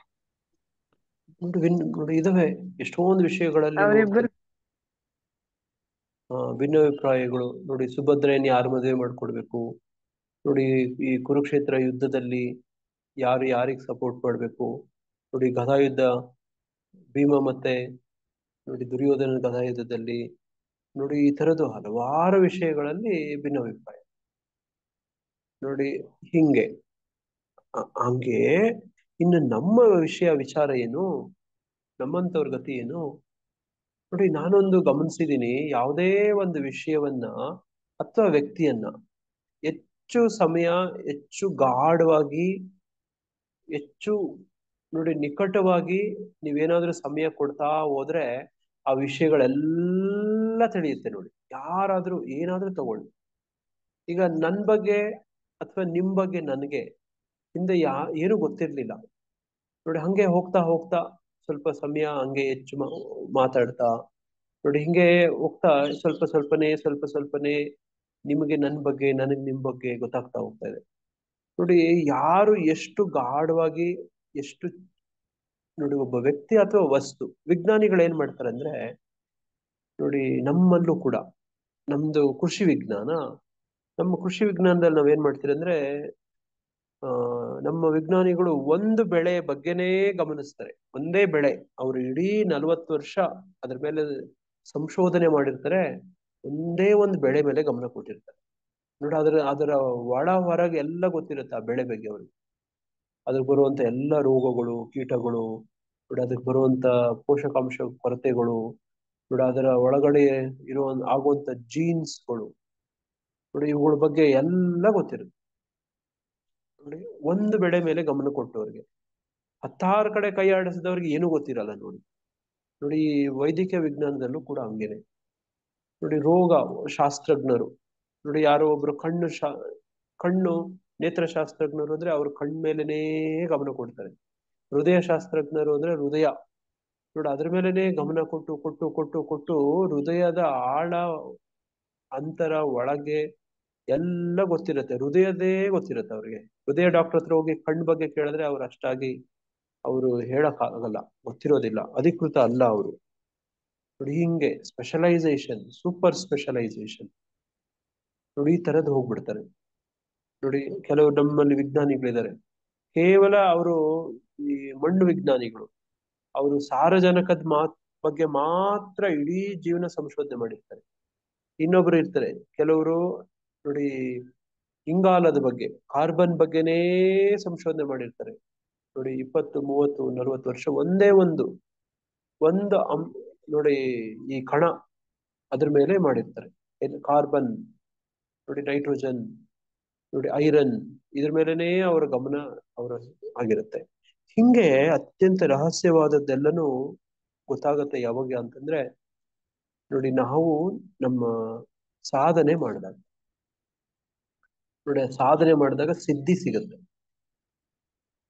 ನೋಡಿ ಇದಾವೆ ಎಷ್ಟೊಂದು ವಿಷಯಗಳಲ್ಲಿ ಅವರಿಬ್ಬರು ಭಿನ್ನಾಭಿಪ್ರಾಯಗಳು. ನೋಡಿ ಸುಭದ್ರೆಯನ್ನು ಯಾರು ಮದುವೆ ಮಾಡ್ಕೊಡ್ಬೇಕು, ನೋಡಿ ಈ ಕುರುಕ್ಷೇತ್ರ ಯುದ್ಧದಲ್ಲಿ ಯಾರು ಯಾರಿಗೆ ಸಪೋರ್ಟ್ ಮಾಡ್ಬೇಕು, ನೋಡಿ ಗದಾಯುದ್ಧ ಭೀಮ ಮತ್ತೆ ನೋಡಿ ದುರ್ಯೋಧನ ಗದಾಯುದ್ಧದಲ್ಲಿ ನೋಡಿ ಈ ತರದ್ದು ಹಲವಾರು ವಿಷಯಗಳಲ್ಲಿ ಭಿನ್ನಾಭಿಪ್ರಾಯ. ನೋಡಿ ಹಿಂಗೆ ಹಂಗೆ ಇನ್ನು ನಮ್ಮ ವಿಚಾರ ಏನು, ನಮ್ಮಂತವ್ರ ಗತಿ ಏನು? ನೋಡಿ ನಾನೊಂದು ಗಮನಿಸಿದೀನಿ, ಯಾವುದೇ ಒಂದು ವಿಷಯವನ್ನ ಅಥವಾ ವ್ಯಕ್ತಿಯನ್ನ ಹೆಚ್ಚು ಸಮಯ, ಹೆಚ್ಚು ಗಾಢವಾಗಿ, ಹೆಚ್ಚು ನೋಡಿ ನಿಕಟವಾಗಿ ನೀವೇನಾದ್ರೂ ಸಮಯ ಕೊಡ್ತಾ ಹೋದ್ರೆ ಆ ವಿಷಯಗಳೆಲ್ಲ ತಿಳಿಯುತ್ತೆ. ನೋಡಿ ಯಾರಾದ್ರೂ ಏನಾದ್ರೂ ತಗೊಳ್ಳಿ, ಈಗ ನನ್ ಬಗ್ಗೆ ಅಥವಾ ನಿಮ್ ಬಗ್ಗೆ ನನಗೆ ಹಿಂದೆ ಏನು ಗೊತ್ತಿರ್ಲಿಲ್ಲ. ನೋಡಿ ಹಂಗೆ ಹೋಗ್ತಾ ಹೋಗ್ತಾ ಸ್ವಲ್ಪ ಸಮಯ ಹಂಗೆ ಹೆಚ್ಚು ಮಾತಾಡ್ತಾ ನೋಡಿ ಹಿಂಗೆ ಹೋಗ್ತಾ ಸ್ವಲ್ಪನೇ ನಿಮಗೆ ನನ್ನ ಬಗ್ಗೆ, ನನಗೆ ನಿಮ್ ಬಗ್ಗೆ ಗೊತ್ತಾಗ್ತಾ ಹೋಗ್ತಾ ಇದೆ. ನೋಡಿ ಯಾರು ಎಷ್ಟು ಗಾಢವಾಗಿ, ಎಷ್ಟು ನೋಡಿ ಒಬ್ಬ ವ್ಯಕ್ತಿ ಅಥವಾ ವಸ್ತು, ವಿಜ್ಞಾನಿಗಳು ಏನ್ ಮಾಡ್ತಾರೆ ಅಂದ್ರೆ ನೋಡಿ ನಮ್ಮಲ್ಲೂ ಕೂಡ ನಮ್ದು ಕೃಷಿ ವಿಜ್ಞಾನ, ನಮ್ಮ ಕೃಷಿ ವಿಜ್ಞಾನದಲ್ಲಿ ನಾವೇನ್ ಮಾಡ್ತೀರಿ ಅಂದ್ರೆ ನಮ್ಮ ವಿಜ್ಞಾನಿಗಳು ಒಂದು ಬೆಳೆ ಬಗ್ಗೆನೇ ಗಮನಿಸ್ತಾರೆ. ಒಂದೇ ಬೆಳೆ, ಅವರು ಇಡೀ 40 ವರ್ಷ ಅದ್ರ ಮೇಲೆ ಸಂಶೋಧನೆ ಮಾಡಿರ್ತಾರೆ, ಒಂದೇ ಒಂದು ಬೆಳೆ ಮೇಲೆ ಗಮನ ಕೊಟ್ಟಿರ್ತಾರೆ. ನೋಡಿ ಅದರ ಒಳ ಹೊರಗೆ ಎಲ್ಲ ಗೊತ್ತಿರುತ್ತೆ ಆ ಬೆಳೆ ಬಗ್ಗೆ ಅವ್ರಿಗೆ. ಅದಕ್ಕೆ ಬರುವಂತ ಎಲ್ಲ ರೋಗಗಳು, ಕೀಟಗಳು, ನೋಡಿ ಅದಕ್ಕೆ ಬರುವಂತ ಪೋಷಕಾಂಶ ಕೊರತೆಗಳು, ನೋಡಿ ಅದರ ಒಳಗಡೆ ಆಗುವಂತ ಜೀನ್ಸ್ಗಳು, ನೋಡಿ ಇವುಗಳ ಬಗ್ಗೆ ಎಲ್ಲ ಗೊತ್ತಿರುತ್ತೆ. ನೋಡಿ ಒಂದು ಬೆಳೆ ಮೇಲೆ ಗಮನ ಕೊಟ್ಟವ್ರಿಗೆ 10 ಕಡೆ ಕೈ ಆಡಿಸಿದವ್ರಿಗೆ ಏನೂ ಗೊತ್ತಿರಲ್ಲ. ನೋಡಿ ವೈದ್ಯಕೀಯ ವಿಜ್ಞಾನದಲ್ಲೂ ಕೂಡ ಹಂಗೇನೆ. ನೋಡಿ ರೋಗ ಶಾಸ್ತ್ರಜ್ಞರು, ನೋಡಿ ಯಾರೋ ಒಬ್ರು ಕಣ್ಣು ನೇತ್ರಶಾಸ್ತ್ರಜ್ಞರು ಅಂದ್ರೆ ಅವ್ರ ಮೇಲೆನೇ ಗಮನ ಕೊಡ್ತಾರೆ. ಹೃದಯ ಶಾಸ್ತ್ರಜ್ಞರು ಅಂದ್ರೆ ಹೃದಯ, ನೋಡಿ ಅದ್ರ ಮೇಲೆನೆ ಗಮನ ಕೊಟ್ಟು ಹೃದಯದ ಆಳ, ಅಂತರ, ಒಳಗೆ ಎಲ್ಲ ಗೊತ್ತಿರುತ್ತೆ. ಹೃದಯದೇ ಗೊತ್ತಿರುತ್ತೆ ಅವ್ರಿಗೆ. ಹೃದಯ ಡಾಕ್ಟರ್ ಹತ್ರ ಹೋಗಿ ಕಣ್ಣು ಬಗ್ಗೆ ಕೇಳಿದ್ರೆ ಅವ್ರು ಅಷ್ಟಾಗಿ ಅವರು ಹೇಳಕ್ ಆಗಲ್ಲ, ಗೊತ್ತಿರೋದಿಲ್ಲ, ಅಧಿಕೃತ ಅಲ್ಲ ಅವರು. ನೋಡಿ ಹಿಂಗೆ ಸ್ಪೆಷಲೈಸೇಷನ್, ಸೂಪರ್ ಸ್ಪೆಷಲೈಸೇಷನ್, ನೋಡಿ ಈ ತರದ್ ಹೋಗ್ಬಿಡ್ತಾರೆ. ನೋಡಿ ಕೆಲವು ನಮ್ಮಲ್ಲಿ ವಿಜ್ಞಾನಿಗಳಿದ್ದಾರೆ, ಕೇವಲ ಅವರು ಈ ಮಣ್ಣು ವಿಜ್ಞಾನಿಗಳು, ಅವರು ಸಾರಜನಕದ ಬಗ್ಗೆ ಮಾತ್ರ ಇಡೀ ಜೀವನ ಸಂಶೋಧನೆ ಮಾಡಿರ್ತಾರೆ. ಇನ್ನೊಬ್ರು ಇರ್ತಾರೆ, ಕೆಲವರು ನೋಡಿ ಇಂಗಾಲದ ಬಗ್ಗೆ, ಕಾರ್ಬನ್ ಬಗ್ಗೆನೇ ಸಂಶೋಧನೆ ಮಾಡಿರ್ತಾರೆ. ನೋಡಿ 20, 30, 40 ವರ್ಷ ಒಂದೇ ಒಂದು ನೋಡಿ ಈ ಕಣ ಅದ್ರ ಮೇಲೆ ಮಾಡಿರ್ತಾರೆ. ಕಾರ್ಬನ್, ನೋಡಿ ನೈಟ್ರೋಜನ್, ನೋಡಿ ಐರನ್, ಇದ್ರ ಮೇಲೆನೇ ಅವರ ಗಮನ ಆಗಿರುತ್ತೆ. ಹಿಂಗೆ ಅತ್ಯಂತ ರಹಸ್ಯವಾದದ್ದೆಲ್ಲನೂ ಗೊತ್ತಾಗತ್ತೆ ಯಾವಾಗ ಅಂತಂದ್ರೆ ನೋಡಿ ನಾವು ನಮ್ಮ ಸಾಧನೆ ಮಾಡಿದಾಗ ನೋಡಿ ಸಾಧನೆ ಮಾಡಿದಾಗ ಸಿದ್ಧಿ ಸಿಗುತ್ತೆ.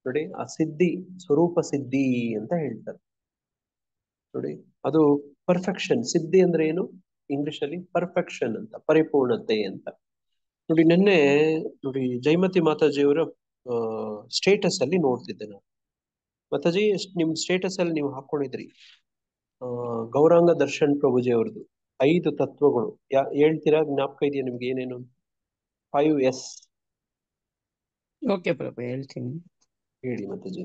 ನೋಡಿ ಆ ಸಿದ್ಧಿ ಸ್ವರೂಪ ಸಿದ್ಧಿ ಅಂತ ಹೇಳ್ತಾರೆ. ನೋಡಿ ಅದು ಪರ್ಫೆಕ್ಷನ್. ಸಿದ್ಧಿ ಅಂದ್ರೆ ಏನು? ಇಂಗ್ಲಿಷ್ ಅಲ್ಲಿ ಪರ್ಫೆಕ್ಷನ್ ಅಂತ, ಪರಿಪೂರ್ಣತೆ ಅಂತ. ನೋಡಿ ನಿನ್ನೆ ನೋಡಿ ಜಯಮತಿ ಮಾತಾಜಿಯವರ ಸ್ಟೇಟಸ್ ಅಲ್ಲಿ ನೋಡ್ತಿದ್ದೆ ನಾನು. ಮಾತಾಜಿ ನಿಮ್ ಸ್ಟೇಟಸ್ ಅಲ್ಲಿ ನೀವು ಹಾಕೊಂಡಿದ್ರಿ ಗೌರಾಂಗ ದರ್ಶನ್ ಪ್ರಭುಜಿ ಅವ್ರದ್ದು 5 ತತ್ವಗಳು. ಹೇಳ್ತೀರಾ? ಜ್ಞಾಪಕ ಇದೆಯಾ ನಿಮ್ಗೆ ಏನೇನು? 5S. ಓಕೆ ಪ್ರಭು, ಹೇಳ್ತೀನಿ. ಹೇಳಿ ಮಾತಾಜಿ.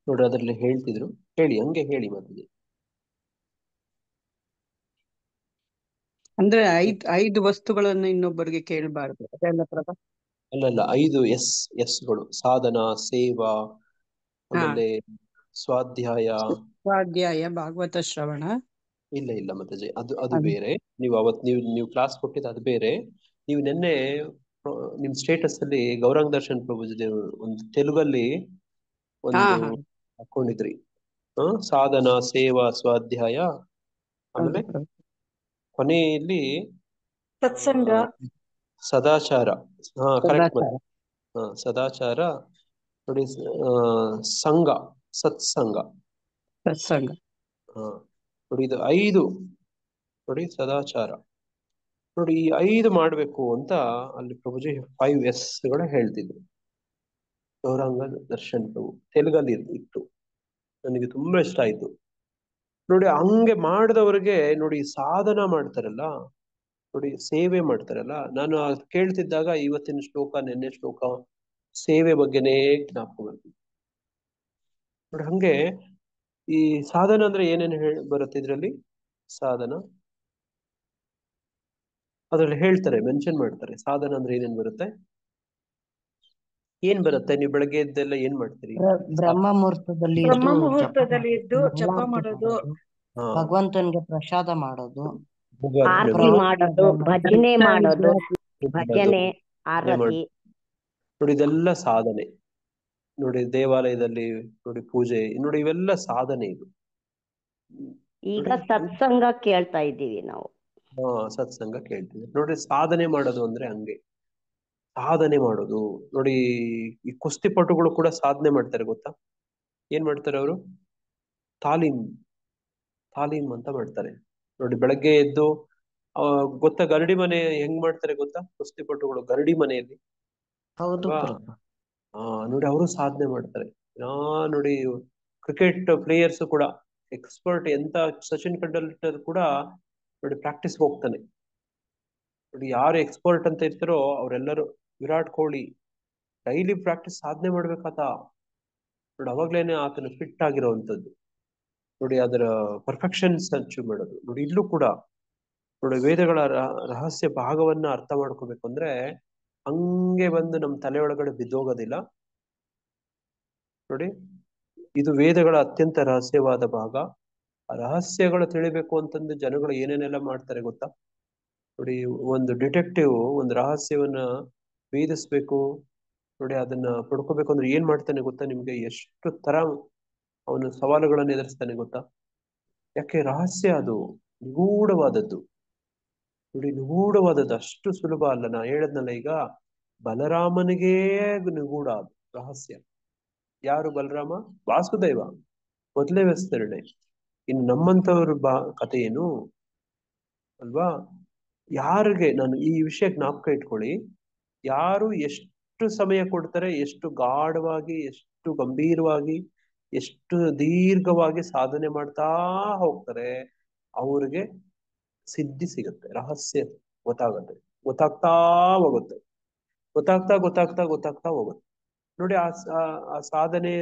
ನೋಡ್ರಿ ಅದ್ರಲ್ಲಿ ಹೇಳ್ತಿದ್ರು, ಹೇಳಿ, ಹಂಗೆ ಹೇಳಿ ಮಾತಾಜಿ. ಅಂದ್ರೆ 5 ವಸ್ತುಗಳನ್ನು ಇನ್ನೊಬ್ಬರಿಗೆ ಕೇಳಬಾರ್ದು ಅದೆಲ್ಲ ಪ್ರಭು. ಅಲ್ಲಲ್ಲ, 5 S ಗಳು: ಸಾಧನ, ಸೇವಾ, ಆಮೇಲೆ ಸ್ವಾಧ್ಯಾಯ. ಸ್ವಾಧ್ಯಾಯ, ಭಾಗವತ ಶ್ರವಣ. ಇಲ್ಲ ಮಾತಾಜಿ, ಅದು ಬೇರೆ. ನೀವು ಕ್ಲಾಸ್ ಕೊಟ್ಟಿದ್ದು ಅದು ಬೇರೆ. ನೀವು ನಿನ್ನೆ ನಿಮ್ ಸ್ಟೇಟಸ್ ಅಲ್ಲಿ ಗೌರಾಂಗ್ ದರ್ಶನ್ ಪ್ರಭುಜಿ ಒಂದು ತೆಲುಗಲ್ಲಿ ಒಂದು ಹಾಕೊಂಡಿದ್ರಿ. ಸಾಧನ, ಸೇವಾ, ಸ್ವಾಧ್ಯಾಯ, ಆಮೇಲೆ ಕೊನೆಯಲ್ಲಿ ಸತ್ಸಂಗ, ಸದಾಚಾರ. ಕರೆಕ್ಟ್. ಸದಾಚಾರ. ನೋಡಿ ಸಂಘ, ಸತ್ಸಂಗ. ನೋಡಿ ಇದು 5. ನೋಡಿ ಸದಾಚಾರ. ನೋಡಿ ಈ 5 ಮಾಡ್ಬೇಕು ಅಂತ ಅಲ್ಲಿ ಪ್ರಭುಜಿ 5S ಹೇಳ್ತಿದ್ರು. ಗೌರಾಂಗ ದರ್ಶನ್ ಪ್ರಭು ತೆಲುಗಲ್ಲಿ ಇತ್ತು. ನನಗೆ ತುಂಬಾ ಇಷ್ಟ ಆಯ್ತು. ನೋಡಿ ಹಂಗೆ ಮಾಡಿದವ್ರಿಗೆ ನೋಡಿ ಸಾಧನ ಮಾಡ್ತಾರಲ್ಲ, ನೋಡಿ ಸೇವೆ ಮಾಡ್ತಾರಲ್ಲ. ನಾನು ಕೇಳ್ತಿದ್ದಾಗ ಇವತ್ತಿನ ಶ್ಲೋಕ, ನಿನ್ನೆ ಶ್ಲೋಕ ಸೇವೆ ಬಗ್ಗೆನೇ ಜ್ಞಾಪಕ ಬರ್ತಿತ್ತು. ನೋಡಿ ಹಂಗೆ ಈ ಸಾಧನ ಅಂದ್ರೆ ಏನೇನು ಬರುತ್ತೆ ಇದ್ರಲ್ಲಿ? ಸಾಧನ ಅದ್ರಲ್ಲಿ ಹೇಳ್ತಾರೆ, ಮೆನ್ಷನ್ ಮಾಡ್ತಾರೆ. ಸಾಧನ ಅಂದ್ರೆ ಏನೇನ್ ಬರುತ್ತೆ? ಏನ್ ಬರುತ್ತೆ? ನೀವು ಬೆಳಗ್ಗೆ ಎದ್ದೆಲ್ಲ ಏನ್ ಮಾಡ್ತೀರಿ? ಬ್ರಹ್ಮ ಮುಹೂರ್ತದಲ್ಲಿ ಎದ್ದು ಜಪ ಮಾಡೋದು, ಭಗವಂತನ್ಗೆ ಪ್ರಸಾದ ಮಾಡೋದು, ಆರತಿ ಮಾಡೋದು, ಭಜನೆ ಮಾಡೋದು, ಭಜನೆ, ಆರತಿ. ನೋಡಿ ಇದೆಲ್ಲ ಸಾಧನೆ. ನೋಡಿ ದೇವಾಲಯದಲ್ಲಿ ನೋಡಿ ಪೂಜೆ, ನೋಡಿ ಇವೆಲ್ಲ ಸಾಧನೆ. ಇದು ಈಗ ಸತ್ಸಂಗ ಕೇಳ್ತಾ ಇದ್ದೀವಿ ನಾವು. ಸತ್ಸಂಗ ಕೇಳ್ತೀವಿ. ನೋಡಿ ಸಾಧನೆ ಮಾಡೋದು ಅಂದ್ರೆ ಹಂಗೆ ಸಾಧನೆ ಮಾಡೋದು. ನೋಡಿ ಈ ಕುಸ್ತಿಪಟುಗಳು ಕೂಡ ಸಾಧನೆ ಮಾಡ್ತಾರೆ, ಗೊತ್ತಾ? ಏನ್ ಮಾಡ್ತಾರೆ ಅವರು? ತಾಲೀಮ್ ಅಂತ ಮಾಡ್ತಾರೆ. ನೋಡಿ ಬೆಳಗ್ಗೆ ಎದ್ದು ಗೊತ್ತಾ ಗರಡಿ ಮನೆ ಹೆಂಗ್ ಮಾಡ್ತಾರೆ ಗೊತ್ತಾ? ಕುಸ್ತಿಪಟುಗಳು ಗರಡಿ ಮನೆಯಲ್ಲಿ. ನೋಡಿ ಅವರು ಸಾಧನೆ ಮಾಡ್ತಾರೆ. ನೋಡಿ ಕ್ರಿಕೆಟ್ ಪ್ಲೇಯರ್ಸ್ ಕೂಡ ಎಕ್ಸ್ಪರ್ಟ್. ಎಂತ ಸಚಿನ್ ತೆಂಡೂಲ್ಕರ್ ಕೂಡ ನೋಡಿ ಪ್ರಾಕ್ಟೀಸ್ ಹೋಗ್ತಾನೆ. ನೋಡಿ ಯಾರು ಎಕ್ಸ್ಪರ್ಟ್ ಅಂತ ಇರ್ತಾರೋ ಅವರೆಲ್ಲರೂ, ವಿರಾಟ್ ಕೊಹ್ಲಿ ಡೈಲಿ ಪ್ರಾಕ್ಟೀಸ್ ಸಾಧನೆ ಮಾಡ್ಬೇಕಾತ. ನೋಡಿ ಅವಾಗ್ಲೇನೆ ಆತನ ಫಿಟ್ ಆಗಿರೋವಂಥದ್ದು. ನೋಡಿ ಅದರ ಪರ್ಫೆಕ್ಷನ್ಸ್ ಅಚೀವ್ ಮಾಡೋದು. ನೋಡಿ ಇಲ್ಲೂ ಕೂಡ ನೋಡಿ ವೇದಗಳ ರಹಸ್ಯ ಭಾಗವನ್ನ ಅರ್ಥ ಮಾಡ್ಕೋಬೇಕು ಅಂದ್ರೆ ಹಂಗೆ ಬಂದು ನಮ್ಮ ತಲೆ ಒಳಗಡೆ ಬಿದ್ದೋಗೋದಿಲ್ಲ. ನೋಡಿ ಇದು ವೇದಗಳ ಅತ್ಯಂತ ರಹಸ್ಯವಾದ ಭಾಗ. ಆ ರಹಸ್ಯಗಳು ತಿಳಿಬೇಕು ಅಂತಂದು ಜನಗಳು ಏನೇನೆಲ್ಲ ಮಾಡ್ತಾರೆ ಗೊತ್ತಾ? ನೋಡಿ ಒಂದು ಡಿಟೆಕ್ಟಿವ್ ಒಂದು ರಹಸ್ಯವನ್ನ ಭೇದಿಸ್ಬೇಕು, ನೋಡಿ ಅದನ್ನ ಪಡ್ಕೋಬೇಕು ಅಂದ್ರೆ ಏನ್ ಮಾಡ್ತಾನೆ ಗೊತ್ತಾ ನಿಮ್ಗೆ? ಎಷ್ಟು ತರ ಅವನು ಸವಾಲುಗಳನ್ನು ಎದುರಿಸ್ತಾನೆ ಗೊತ್ತಾ? ಯಾಕೆ? ರಹಸ್ಯ ಅದು ನಿಗೂಢವಾದದ್ದು. ನೋಡಿ ನಿಗೂಢವಾದದ್ದು ಅಷ್ಟು ಸುಲಭ ಅಲ್ಲ. ನಾ ಹೇಳದ್ನಲ್ಲ ಈಗ, ಬಲರಾಮನಿಗೇ ನಿಗೂಢ ಅದು ರಹಸ್ಯ. ಯಾರು ಬಲರಾಮ? ವಾಸುದೇವ ಮೊದಲೇ ವಿಸ್ತರಣೆ. ಇನ್ನು ನಮ್ಮಂತವ್ರ ಕಥೆ ಏನು ಅಲ್ವಾ? ಯಾರಿಗೆ ನಾನು ಈ ವಿಷಯ ಜ್ಞಾಪಕ ಇಟ್ಕೊಳ್ಳಿ, ಯಾರು ಎಷ್ಟು ಸಮಯ ಕೊಡ್ತಾರೆ, ಎಷ್ಟು ಗಾಢವಾಗಿ, ಎಷ್ಟು ಗಂಭೀರವಾಗಿ, ಎಷ್ಟು ದೀರ್ಘವಾಗಿ ಸಾಧನೆ ಮಾಡ್ತಾ ಹೋಗ್ತಾರೆ, ಅವ್ರಿಗೆ ಸಿದ್ಧಿ ಸಿಗುತ್ತೆ, ರಹಸ್ಯ ಗೊತ್ತಾಗುತ್ತೆ, ಗೊತ್ತಾಗ್ತಾ ಹೋಗುತ್ತೆ, ಗೊತ್ತಾಗ್ತಾ ಹೋಗುತ್ತೆ. ನೋಡಿ ಆ ಸಾಧನೆ,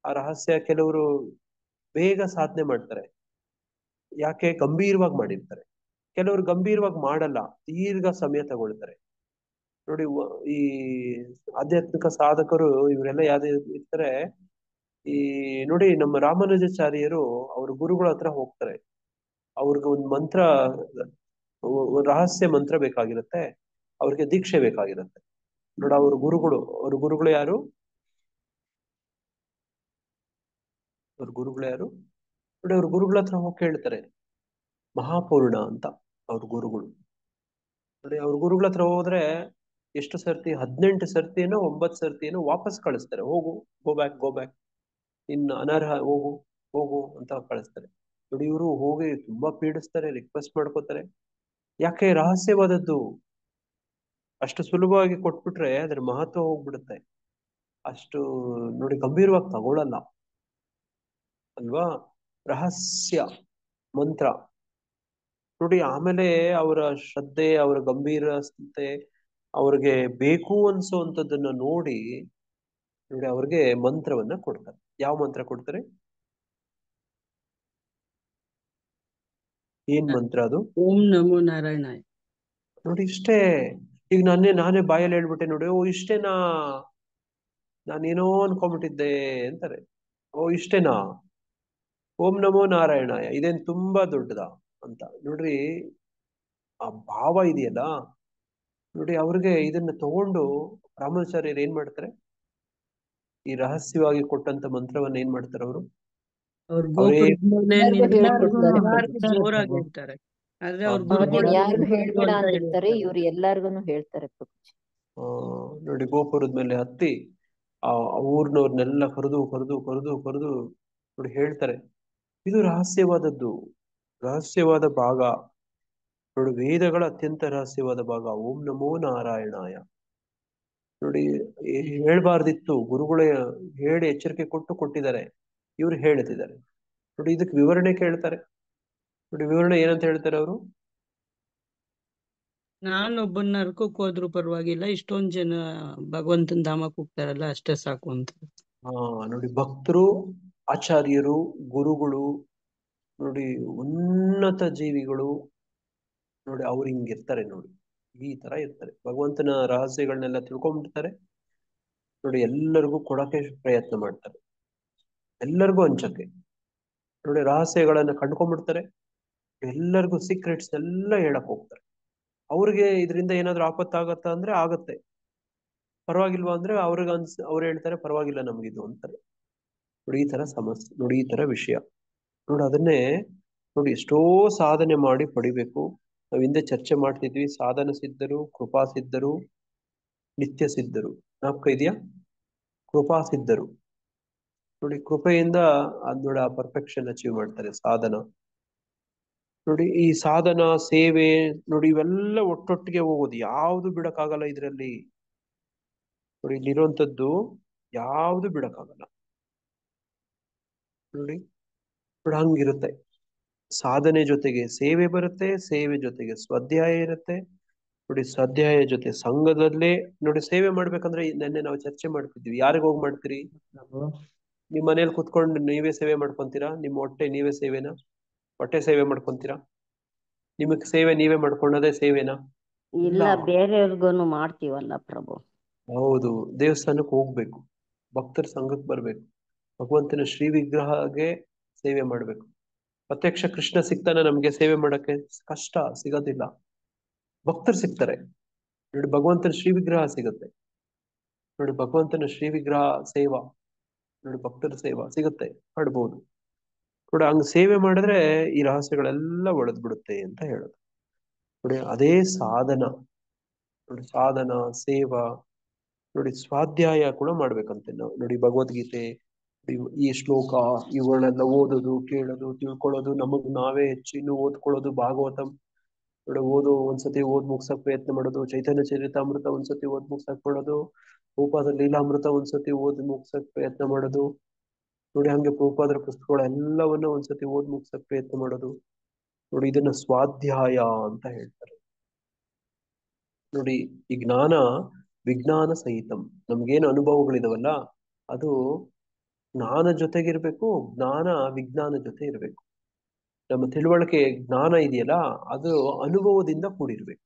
ಆ ರಹಸ್ಯ ಕೆಲವರು ಬೇಗ ಸಾಧನೆ ಮಾಡ್ತಾರೆ. ಯಾಕೆ? ಗಂಭೀರವಾಗಿ ಮಾಡಿರ್ತಾರೆ. ಕೆಲವರು ಗಂಭೀರವಾಗಿ ಮಾಡಲ್ಲ, ದೀರ್ಘ ಸಮಯ ತಗೊಳ್ತಾರೆ. ನೋಡಿ ಈ ಆಧ್ಯಾತ್ಮಿಕ ಸಾಧಕರು ಇವರೆಲ್ಲ ಯಾವ್ದು ಇರ್ತಾರೆ, ಈ ನೋಡಿ ನಮ್ಮ ರಾಮಾನುಜಾಚಾರ್ಯರು ಅವ್ರ ಗುರುಗಳ ಹತ್ರ ಹೋಗ್ತಾರೆ. ಅವ್ರಿಗೆ ಒಂದು ಮಂತ್ರ, ರಹಸ್ಯ ಮಂತ್ರ ಬೇಕಾಗಿರುತ್ತೆ, ಅವ್ರಿಗೆ ದೀಕ್ಷೆ ಬೇಕಾಗಿರುತ್ತೆ. ನೋಡಿ ಅವ್ರ ಗುರುಗಳು ಯಾರು? ಅವ್ರ ಗುರುಗಳು ಯಾರು? ನೋಡಿ ಅವ್ರ ಗುರುಗಳ ಹತ್ರ ಹೋಗಿ ಕೇಳ್ತಾರೆ, ಮಹಾಪೂರ್ಣ ಅಂತ ಅವ್ರ ಗುರುಗಳು. ನೋಡಿ ಅವ್ರ ಗುರುಗಳ ಹತ್ರ ಹೋದ್ರೆ ಎಷ್ಟು ಸರ್ತಿ, 18 ಸರ್ತಿನೋ 9 ಸರ್ತಿನೋ ವಾಪಸ್ ಕಳಿಸ್ತಾರೆ. ಹೋಗು, ಗೋ ಬ್ಯಾಕ್, ಇನ್ನು ಅನರ್ಹ, ಹೋಗು ಹೋಗು ಅಂತ ಕಳಿಸ್ತಾರೆ. ನೋಡಿ ಇವರು ಹೋಗಿ ತುಂಬಾ ಪೀಡಿಸ್ತಾರೆ, ರಿಕ್ವೆಸ್ಟ್ ಮಾಡ್ಕೋತಾರೆ. ಯಾಕೆ? ರಹಸ್ಯವಾದದ್ದು. ಅಷ್ಟು ಸುಲಭವಾಗಿ ಕೊಟ್ಬಿಟ್ರೆ ಅದ್ರ ಮಹತ್ವ ಹೋಗ್ಬಿಡುತ್ತೆ. ಅಷ್ಟು ನೋಡಿ ಗಂಭೀರವಾಗಿ ತಗೊಳಲ್ಲ ಅಲ್ವಾ? ರಹಸ್ಯ ಮಂತ್ರ ನೋಡಿ. ಆಮೇಲೆ ಅವರ ಶ್ರದ್ಧೆ, ಅವರ ಗಂಭೀರತೆ, ಅವ್ರಿಗೆ ಬೇಕು ಅನ್ಸೋಂಥದ್ದನ್ನ ನೋಡಿ ಅವ್ರಿಗೆ ಮಂತ್ರವನ್ನ ಕೊಡ್ತಾರೆ. ಯಾವ ಮಂತ್ರ ಕೊಡ್ತಾರೆ? ಏನ್ ಮಂತ್ರ ಅದು? ಓಂ ನಮೋ ನಾರಾಯಣಾಯ. ನೋಡಿ ಇಷ್ಟೇ. ಈಗ ನಾನೇ ಬಾಯಲ್ಲಿ ಹೇಳ್ಬಿಟ್ಟೆ ನೋಡಿ, ಓ ಇಷ್ಟೇನಾ, ನಾನೇನೋ ಅನ್ಕೊಂಡ್ಬಿಟ್ಟಿದ್ದೆ ಅಂತಾರೆ. ಓ ಇಷ್ಟೇನಾ, ಓಂ ನಮೋ ನಾರಾಯಣಾಯ, ಇದೇನ್ ತುಂಬಾ ದೊಡ್ಡದಾ ಅಂತ. ನೋಡ್ರಿ ಆ ಭಾವ ಇದೆಯಲ್ಲ. ನೋಡಿ ಅವ್ರಿಗೆ ಇದನ್ನ ತಗೊಂಡು ರಾಮಾಚಾರ್ಯರು ಏನ್ ಮಾಡ್ತಾರೆ, ಈ ರಹಸ್ಯವಾಗಿ ಕೊಟ್ಟಂತ ಮಂತ್ರವನ್ನ ಏನ್ ಮಾಡ್ತಾರೆ ಅವರು? ಅವ್ರ ಅವರೇ ಗೋಪುರದ ಮೇಲೆ ಎಲ್ಲಾರ್ಗೂ ನಿಂತು ಹೇಳ್ಕೊಡ್ತಾರೆ ಎಲ್ಲಾರ್ಗೂ ಜೋರಾಗಿ ಹೇಳ್ತಾರೆ. ಆದ್ರೆ ಅವ್ರ ಅವ್ರನ್ನೇನ್ ಗುರುಗಳು ಯಾರಿಗೂ ಹೇಳ್ಬೇಡ ಅಂತ ಅಂತ ಹೇಳ್ತಾರೆ. ಹೇಳ್ತಾರೆ, ಇವ್ರು ಎಲ್ಲಾರ್ಗುನು ಹೇಳ್ತಾರೆ ಪ್ರಭುಜಿ. ನೋಡಿ ಗೋಪುರದ ಮೇಲೆ ಹತ್ತಿ ಆ ಊರ್ನವ್ರನ್ನೆಲ್ಲ ಕರೆದು ನೋಡಿ ಹೇಳ್ತಾರೆ. ಇದು ರಹಸ್ಯವಾದದ್ದು, ರಹಸ್ಯವಾದ ಭಾಗ. ನೋಡಿ ವೇದಗಳ ಅತ್ಯಂತ ರಹಸ್ಯವಾದ ಭಾಗ ಓಂ ನಮೋ ನಾರಾಯಣಾಯ. ನೋಡಿ ಹೇಳ್ಬಾರ್ದಿತ್ತು, ಗುರುಗಳೇ ಹೇಳಿ ಎಚ್ಚರಿಕೆ ಕೊಟ್ಟಿದ್ದಾರೆ, ಇವ್ರು ಹೇಳ್ತಿದ್ದಾರೆ. ನೋಡಿ ಇದಕ್ಕೆ ವಿವರಣೆ ಕೇಳ್ತಾರೆ. ನೋಡಿ ವಿವರಣೆ ಏನಂತ ಹೇಳ್ತಾರೆ ಅವರು? ನಾನೊಬ್ಬನ ನರಕಕ್ಕೆ ಹೋದ್ರು ಪರವಾಗಿಲ್ಲ, ಇಷ್ಟೊಂದ್ ಜನ ಭಗವಂತನ ಧಾಮಕ್ಕೆ ಹೋಗ್ತಾರಲ್ಲ ಅಷ್ಟೇ ಸಾಕು ಅಂತ. ನೋಡಿ ಭಕ್ತರು, ಆಚಾರ್ಯರು, ಗುರುಗಳು, ನೋಡಿ ಉನ್ನತ ಜೀವಿಗಳು, ನೋಡಿ ಅವ್ರು ಹಿಂಗಿರ್ತಾರೆ. ನೋಡಿ ಈ ತರ ಇರ್ತಾರೆ. ಭಗವಂತನ ರಹಸ್ಯಗಳನ್ನೆಲ್ಲ ತಿಳ್ಕೊಂಡ್ಬಿಡ್ತಾರೆ. ನೋಡಿ ಎಲ್ಲರಿಗೂ ಕೊಡಕ್ಕೆ ಪ್ರಯತ್ನ ಮಾಡ್ತಾರೆ, ಎಲ್ಲರಿಗೂ ಹಂಚಕ್ಕೆ. ನೋಡಿ ರಹಸ್ಯಗಳನ್ನ ಕಂಡ್ಕೊಂಡ್ಬಿಡ್ತಾರೆ, ಎಲ್ಲರಿಗೂ ಸೀಕ್ರೆಟ್ಸ್ ಎಲ್ಲ ಹೇಳಕ್ ಹೋಗ್ತಾರೆ. ಅವ್ರಿಗೆ ಇದರಿಂದ ಏನಾದ್ರು ಆಪತ್ತಾಗತ್ತಾ ಅಂದ್ರೆ ಆಗತ್ತೆ, ಪರವಾಗಿಲ್ವಾ ಅಂದ್ರೆ ಅವ್ರು ಹೇಳ್ತಾರೆ ಪರವಾಗಿಲ್ಲ ನಮಗಿದು ಅಂತಾರೆ. ನೋಡಿ ಈ ತರ ಸಮಸ್ಯೆ, ನೋಡಿ ಈ ತರ ವಿಷಯ. ನೋಡಿ ಅದನ್ನೇ ನೋಡಿ ಎಷ್ಟೋ ಸಾಧನೆ ಮಾಡಿ ಪಡಿಬೇಕು. ನಾವ್ ಹಿಂದೆ ಚರ್ಚೆ ಮಾಡ್ತಿದ್ವಿ, ಸಾಧನ ಸಿದ್ಧರು, ಕೃಪಾ ಸಿದ್ಧರು, ನಿತ್ಯ ಸಿದ್ಧರು. ಜ್ಞಾಪಕ ಇದೆಯಾ? ಕೃಪಾ ಸಿದ್ಧರು ನೋಡಿ ಕೃಪೆಯಿಂದ ನೋಡಿ ಆ ಪರ್ಫೆಕ್ಷನ್ ಅಚೀವ್ ಮಾಡ್ತಾರೆ, ಸಾಧನ. ನೋಡಿ ಈ ಸಾಧನ, ಸೇವೆ ನೋಡಿ ಇವೆಲ್ಲ ಒಟ್ಟೊಟ್ಟಿಗೆ ಹೋಗೋದು, ಯಾವುದು ಬಿಡಕ್ಕಾಗಲ್ಲ ಇದರಲ್ಲಿ. ನೋಡಿ ಇಲ್ಲಿರುವಂತದ್ದು ಯಾವುದು ಬಿಡಕ್ಕಾಗಲ್ಲ. ನೋಡಿ ನೋಡಿ ಹಂಗಿರುತ್ತೆ. ಸಾಧನೆ ಜೊತೆಗೆ ಸೇವೆ ಬರುತ್ತೆ, ಸೇವೆ ಜೊತೆಗೆ ಸ್ವಾಧ್ಯಾಯ ಇರುತ್ತೆ. ನೋಡಿ ಸ್ವಾಧ್ಯಾಯ ಜೊತೆ ಸಂಘದಲ್ಲೇ ನೋಡಿ ಸೇವೆ ಮಾಡ್ಬೇಕಂದ್ರೆ ನೆನ್ನೆ ನಾವು ಚರ್ಚೆ ಮಾಡ್ತಿದ್ವಿ. ಯಾರಿಗ ಹೋಗಿ ಮಾಡ್ತೀರಿ? ನಿಮ್ ಮನೇಲಿ ಕುತ್ಕೊಂಡು ನೀವೇ ಸೇವೆ ಮಾಡ್ಕೊಂತೀರಾ? ನಿಮ್ಮ ಹೊಟ್ಟೆ ನೀವೇ ಸೇವೆನಾ? ಹೊಟ್ಟೆ ಸೇವೆ ಮಾಡ್ಕೊಂತೀರಾ? ನಿಮಗ್ ಸೇವೆ ನೀವೇ ಮಾಡ್ಕೊಳ್ಳೋದೇ ಸೇವೆನಾ? ಇಲ್ಲ, ಬೇರೆಯವ್ರಿಗೂನು ಮಾಡ್ತೀವಲ್ಲ ಪ್ರಭು. ಹೌದು, ದೇವಸ್ಥಾನಕ್ಕೆ ಹೋಗ್ಬೇಕು, ಭಕ್ತರ ಸಂಘಕ್ಕೆ ಬರ್ಬೇಕು, ಭಗವಂತನ ಶ್ರೀ ವಿಗ್ರಹಗೆ ಸೇವೆ ಮಾಡ್ಬೇಕು. ಪ್ರತ್ಯಕ್ಷ ಕೃಷ್ಣ ಸಿಗ್ತಾನೆ ನಮ್ಗೆ ಸೇವೆ ಮಾಡಕ್ಕೆ? ಕಷ್ಟ, ಸಿಗೋದಿಲ್ಲ. ಭಕ್ತರು ಸಿಗ್ತಾರೆ. ನೋಡಿ ಭಗವಂತನ ಶ್ರೀ ವಿಗ್ರಹ ಸಿಗುತ್ತೆ. ನೋಡಿ ಭಗವಂತನ ಶ್ರೀ ವಿಗ್ರಹ ಸೇವಾ, ನೋಡಿ ಭಕ್ತರ ಸೇವಾ ಸಿಗುತ್ತೆ, ಮಾಡ್ಬೋದು. ನೋಡಿ ಹಂಗ ಸೇವೆ ಮಾಡಿದ್ರೆ ಈ ರಹಸ್ಯಗಳೆಲ್ಲ ಒಳದ್ ಬಿಡುತ್ತೆ ಅಂತ ಹೇಳೋದು. ನೋಡಿ ಅದೇ ಸಾಧನ. ನೋಡಿ ಸಾಧನ, ಸೇವಾ, ನೋಡಿ ಸ್ವಾಧ್ಯಾಯ ಕೂಡ ಮಾಡ್ಬೇಕಂತೆ ನಾವು. ನೋಡಿ ಭಗವದ್ಗೀತೆ, ಈ ಶ್ಲೋಕ ಇವುಗಳೆಲ್ಲ ಓದೋದು, ಕೇಳೋದು, ತಿಳ್ಕೊಳ್ಳೋದು, ನಮಗ್ ನಾವೇ ಹೆಚ್ಚಿನ್ನು ಓದ್ಕೊಳ್ಳೋದು. ಭಾಗವತಂ ನೋಡಿ ಒಂದ್ಸತಿ ಓದ್ ಮುಗ್ಸಕ್ ಪ್ರಯತ್ನ ಮಾಡೋದು. ಚೈತನ್ಯ ಚರಿತಾಮೃತ ಒಂದ್ಸತಿ ಓದ್ ಮುಗ್ಸಕ್ ಮಾಡೋದು. ಪ್ರಭುಪಾದರ ಲೀಲಾಮೃತ ಒಂದ್ಸತಿ ಓದ್ ಮುಗ್ಸಕ್ ಪ್ರಯತ್ನ ಮಾಡೋದು. ನೋಡಿ ಹಂಗೆ ಪ್ರಭುಪಾದರ ಪುಸ್ತಕಗಳೆಲ್ಲವನ್ನ ಒಂದ್ಸತಿ ಓದ್ ಮುಗ್ಸಕ್ ಪ್ರಯತ್ನ ಮಾಡೋದು. ನೋಡಿ ಇದನ್ನ ಸ್ವಾಧ್ಯಾಯ ಅಂತ ಹೇಳ್ತಾರೆ. ನೋಡಿ ಈ ಜ್ಞಾನ ವಿಜ್ಞಾನ ಸಹಿತಂ. ನಮ್ಗೇನು ಅನುಭವಗಳಿದಾವಲ್ಲ ಅದು ಜ್ಞಾನ ಜೊತೆಗಿರ್ಬೇಕು, ಜ್ಞಾನ ವಿಜ್ಞಾನ ಜೊತೆ ಇರ್ಬೇಕು. ನಮ್ಮ ತಿಳುವಳಿಕೆ ಜ್ಞಾನ ಇದೆಯಲ್ಲ ಅದು ಅನುಭವದಿಂದ ಕೂಡಿರ್ಬೇಕು.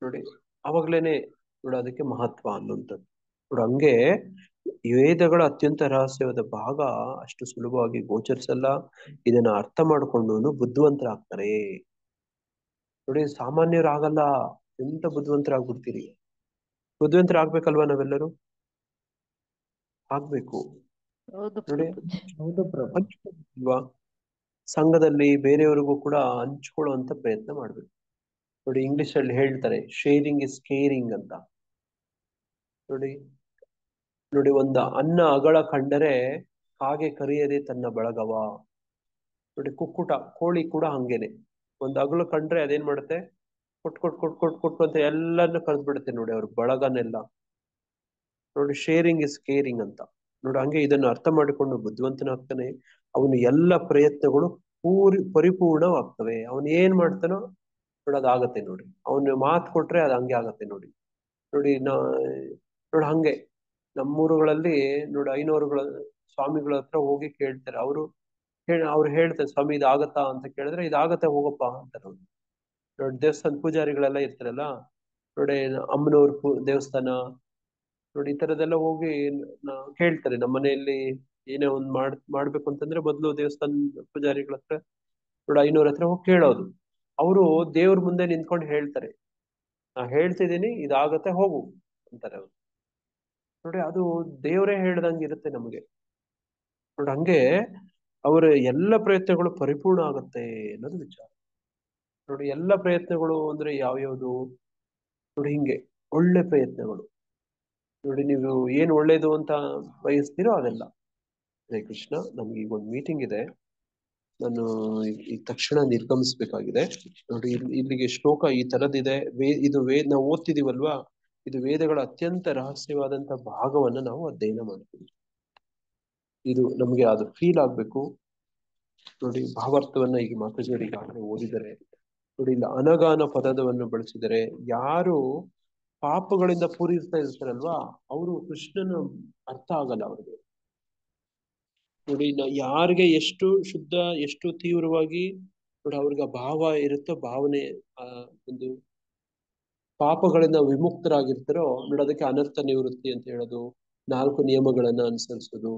ನೋಡಿ ಅವಾಗ್ಲೇನೆ ನೋಡಿ ಅದಕ್ಕೆ ಮಹತ್ವ ಅನ್ನುವಂಥದ್ದು. ನೋಡಿ ಹಂಗೆ ವೇದಗಳ ಅತ್ಯಂತ ರಹಸ್ಯವಾದ ಭಾಗ ಅಷ್ಟು ಸುಲಭವಾಗಿ ಗೋಚರಿಸಲ್ಲ. ಇದನ್ನ ಅರ್ಥ ಮಾಡ್ಕೊಂಡು ಬುದ್ಧಿವಂತರಾಗ್ತಾರೆ. ನೋಡಿ ಸಾಮಾನ್ಯರಾಗಲ್ಲ, ಎಂತ ಬುದ್ಧಿವಂತರಾಗ್ಬಿಡ್ತೀರಿ. ಬುದ್ಧಿವಂತರಾಗ್ಬೇಕಲ್ವಾ ನಾವೆಲ್ಲರೂ? ಆಗ್ಬೇಕು. ಹೌದು ನೋಡಿ ಪ್ರಭುಜಿ. ಹೌದು ಪ್ರಭು. ಹಂಚ್ಕೊಳ್ವಾ ಸಂಘದಲ್ಲಿ ಬೇರೆಯವರಿಗೂ ಕೂಡ ಹಂಚ್ಕೊಳ್ಳುವಂತ ಪ್ರಯತ್ನ ಮಾಡ್ಬೇಕು. ನೋಡಿ ಇಂಗ್ಲಿಷ್ ಅಲ್ಲಿ ಹೇಳ್ತಾರೆ ಶೇರಿಂಗ್ ಇಸ್ ಕೇರಿಂಗ್ ಅಂತ. ನೋಡಿ ನೋಡಿ ಒಂದು ಅನ್ನ ಅಗಳ ಕಂಡರೆ ಕಾಗೆ ಕರಿಯದೆ ತನ್ನ ಬಳಗವ. ನೋಡಿ ಕುಕ್ಕುಟ ಕೋಳಿ ಕೂಡ ಹಂಗೇನೆ, ಒಂದು ಅಗಳು ಕಂಡ್ರೆ ಅದೇನ್ ಮಾಡುತ್ತೆ, ಕೊಟ್ಟು ಅಂತ ಎಲ್ಲಾನು ಕರೆದು ಬಿಡುತ್ತೆ ನೋಡಿ ಅವ್ರ ಬಳಗನೆಲ್ಲ. ನೋಡಿ ಶೇರಿಂಗ್ ಇಸ್ ಕೇರಿಂಗ್ ಅಂತ. ನೋಡಿ ಹಂಗೆ ಇದನ್ನು ಅರ್ಥ ಮಾಡಿಕೊಂಡು ಬುದ್ಧಿವಂತನಾಗ್ತಾನೆ. ಅವನು ಎಲ್ಲ ಪ್ರಯತ್ನಗಳು ಪರಿಪೂರ್ಣವಾಗ್ತವೆ. ಅವನು ಏನ್ ಮಾಡ್ತಾನೋ ನೋಡಿ ಅದಾಗತ್ತೆ ನೋಡಿ. ಅವನು ಮಾತು ಕೊಟ್ರೆ ಅದು ಹಂಗೆ ಆಗತ್ತೆ ನೋಡಿ. ನೋಡಿ ನೋಡಿ ಹಂಗೆ ನಮ್ಮೂರುಗಳಲ್ಲಿ ನೋಡಿ ಐನೂರುಗಳ ಸ್ವಾಮಿಗಳ ಹತ್ರ ಹೋಗಿ ಕೇಳ್ತಾರೆ. ಅವ್ರು ಹೇಳ್ತಾರೆ ಸ್ವಾಮಿ ಇದಾಗತ್ತಾ ಅಂತ ಕೇಳಿದ್ರೆ ಇದಾಗತ್ತೆ ಹೋಗಪ್ಪ ಅಂತಾರೆ ಅವ್ರು. ನೋಡಿ ದೇವಸ್ಥಾನ ಪೂಜಾರಿಗಳೆಲ್ಲ ಇರ್ತಾರಲ್ಲ ನೋಡಿ, ಅಮ್ಮನವ್ರ ದೇವಸ್ಥಾನ ನೋಡಿ ಈ ತರದೆಲ್ಲ ಹೋಗಿ ಕೇಳ್ತಾರೆ. ನಮ್ಮ ಮನೆಯಲ್ಲಿ ಏನೇ ಒಂದ್ ಮಾಡ್ಬೇಕು ಅಂತಂದ್ರೆ ಮೊದ್ಲು ದೇವಸ್ಥಾನ ಪೂಜಾರಿಗಳ ಹತ್ರ ನೋಡಿ 500 ಹತ್ರ ಹೋಗಿ ಕೇಳೋದು. ಅವರು ದೇವ್ರ ಮುಂದೆ ನಿಂತ್ಕೊಂಡು ಹೇಳ್ತಾರೆ, ನಾ ಹೇಳ್ತಿದ್ದೀನಿ ಇದಾಗತ್ತೆ ಹೋಗು ಅಂತಾರೆ ಅವ್ರು. ನೋಡಿ ಅದು ದೇವರೇ ಹೇಳ್ದಂಗೆ ಇರುತ್ತೆ ನಮಗೆ. ನೋಡಿ ಹಂಗೆ ಅವರ ಎಲ್ಲ ಪ್ರಯತ್ನಗಳು ಪರಿಪೂರ್ಣ ಆಗತ್ತೆ ಅನ್ನೋದು ವಿಚಾರ. ನೋಡಿ ಎಲ್ಲ ಪ್ರಯತ್ನಗಳು ಅಂದ್ರೆ ಯಾವ್ಯಾವ್ದು ನೋಡಿ, ಹಿಂಗೆ ಒಳ್ಳೆ ಪ್ರಯತ್ನಗಳು ನೋಡಿ, ನೀವು ಏನ್ ಒಳ್ಳೇದು ಅಂತ ಬಯಸ್ತೀರೋ ಅದೆಲ್ಲ. ಹರೇ ಕೃಷ್ಣ. ನಮ್ಗೆ ಈಗ ಒಂದು ಮೀಟಿಂಗ್ ಇದೆ, ನಾನು ಈ ತಕ್ಷಣ ನಿರ್ಗಮಿಸ್ಬೇಕಾಗಿದೆ. ನೋಡಿ ಇಲ್ಲಿಗೆ ಶ್ಲೋಕ ಈ ತರದಿದೆ. ಇದು ನಾವು ಓದ್ತಿದೀವಲ್ವಾ, ಇದು ವೇದಗಳ ಅತ್ಯಂತ ರಹಸ್ಯವಾದಂತ ಭಾಗವನ್ನ ನಾವು ಅಧ್ಯಯನ ಮಾಡ್ತೀವಿ. ಇದು ನಮ್ಗೆ ಅದು ಫೀಲ್ ಆಗ್ಬೇಕು. ನೋಡಿ ಭಾವಾರ್ಥವನ್ನ ಈಗ ಮಾತಾಜಿಯವರು ಈಗಾಗಲೇ ಓದಿದರೆ ನೋಡಿ, ಇಲ್ಲ ಅನಗಾನ ಪದವನ್ನು ಬಳಸಿದರೆ ಯಾರು ಪಾಪಗಳಿಂದ ಪೂರಿಸ್ತಾ ಇರ್ತಾರಲ್ವಾ ಅವರು ಕೃಷ್ಣನ ಅರ್ಥ ಆಗಲ್ಲ ಅವ್ರಿಗೆ. ನೋಡಿ ಯಾರಿಗೆ ಎಷ್ಟು ಶುದ್ಧ ಎಷ್ಟು ತೀವ್ರವಾಗಿ ನೋಡಿ ಅವ್ರಿಗೆ ಭಾವ ಇರುತ್ತೋ, ಭಾವನೆ ಒಂದು ಪಾಪಗಳಿಂದ ವಿಮುಕ್ತರಾಗಿರ್ತಾರೋ ನೋಡಿ ಅದಕ್ಕೆ ಅನರ್ಥ ನಿವೃತ್ತಿ ಅಂತ ಹೇಳೋದು, 4 ನಿಯಮಗಳನ್ನ ಅನುಸರಿಸೋದು.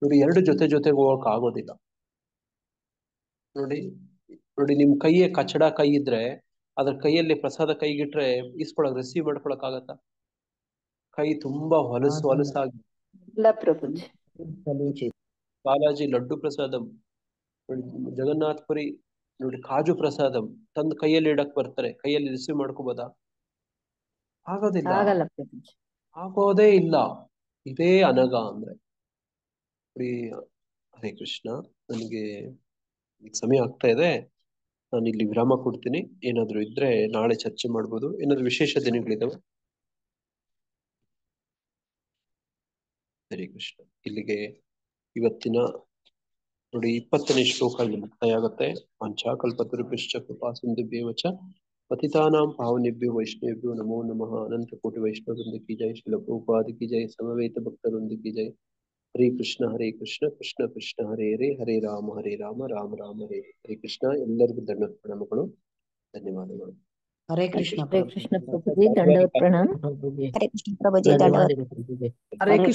ನೋಡಿ 2 ಜೊತೆಗೆ ಹೋಗಕ್ ಆಗೋದಿಲ್ಲ. ನೋಡಿ ನೋಡಿ ನಿಮ್ ಕೈಯೇ ಕಚಡ ಕೈ ಇದ್ರೆ ಅದ್ರ ಕೈಯಲ್ಲಿ ಪ್ರಸಾದ ಕೈಗಿಟ್ರೆ ಈಸ್ಕೊಳಕ್ ರಿಸೀವ್ ಮಾಡ್ಕೊಳಕ್ ಆಗತ್ತ? ಕೈ ತುಂಬಾ ಹೊಲಸಾಗಿ ಇಲ್ಲ ಪ್ರಭುಜಿ. ಬಾಲಾಜಿ ಲಡ್ಡು ಪ್ರಸಾದಂ ನೋಡಿ, ಜಗನ್ನಾಥಪುರಿ ನೋಡಿ ಕಾಜು ಪ್ರಸಾದಂ ತಂದು ಕೈಯಲ್ಲಿ ಇಡಕ್ ಬರ್ತಾರೆ, ಕೈಯಲ್ಲಿ ರಿಸೀವ್ ಮಾಡ್ಕೋಬೋದಾ? ಆಗೋದಿಲ್ಲ, ಆಗಲ್ಲ ಪ್ರಭುಜಿ. ಆಗೋದೇ ಇಲ್ಲ. ಇದೇ ಅನಗ ಅಂದ್ರೆ. ಹರೇ ಕೃಷ್ಣ. ನನಗೆ ಈಗ ಸಮಯ ಆಗ್ತಾ ಇದೆ, ನಾನು ಇಲ್ಲಿ ವಿರಾಮ ಕೊಡ್ತೀನಿ. ಏನಾದ್ರು ಇದ್ರೆ ನಾಳೆ ಚರ್ಚೆ ಮಾಡ್ಬೋದು. ಏನಾದ್ರು ವಿಶೇಷ ದಿನಗಳಿದಾವೆ? ಹರೇ ಕೃಷ್ಣ. ಇಲ್ಲಿಗೆ ಇವತ್ತಿನ ನೋಡಿ 20ನೇ ಶ್ಲೋಕ ಇಲ್ಲಿ ಮುಕ್ತಾಯ ಆಗುತ್ತೆ. ಪಂಚಾಕಲ್ಪತರುಭ್ಯಶ್ಚ ಕೃಪಾ ಸಿಂಧುಭ್ಯೇವ ಚ ಪತಿತಾನಾಂ ಪಾವನೇಭ್ಯೋ ವೈಷ್ಣವೇಭ್ಯೋ ನಮೋ ನಮಃ. ಅನಂತ ಕೋಟಿ ವೈಷ್ಣವ ವೃಂದ ಕಿ ಜೈ, ಶ್ರೀಲ ಪ್ರಭುಪಾದ ಕಿ ಜೈ, ಸಮವೇತ ಭಕ್ತ ವೃಂದ ಕಿ ಜೈ. ಹರೇ ಕೃಷ್ಣ ಕೃಷ್ಣ ಕೃಷ್ಣ ಹರೇ ಹರೇ, ಹರೇ ರಾಮ ರಾಮ ರಾಮ ಹರೇ ಹರೇ ಕೃಷ್ಣ. ಎಲ್ಲರಿಗೂ ದಂಡ ಪ್ರಣಾಮಗಳು, ಧನ್ಯವಾದಗಳು. ಹರೇ ಕೃಷ್ಣ ಹರೇ ಕೃಷ್ಣ ಪ್ರಭುಜಿ, ದಂಡವತ್ ಪ್ರಣಾಮ್. ಹರೇ ಕೃಷ್ಣ ಪ್ರಭುಜಿ ದಂಡವತ್. ಹರೇ ಕೃಷ್ಣ.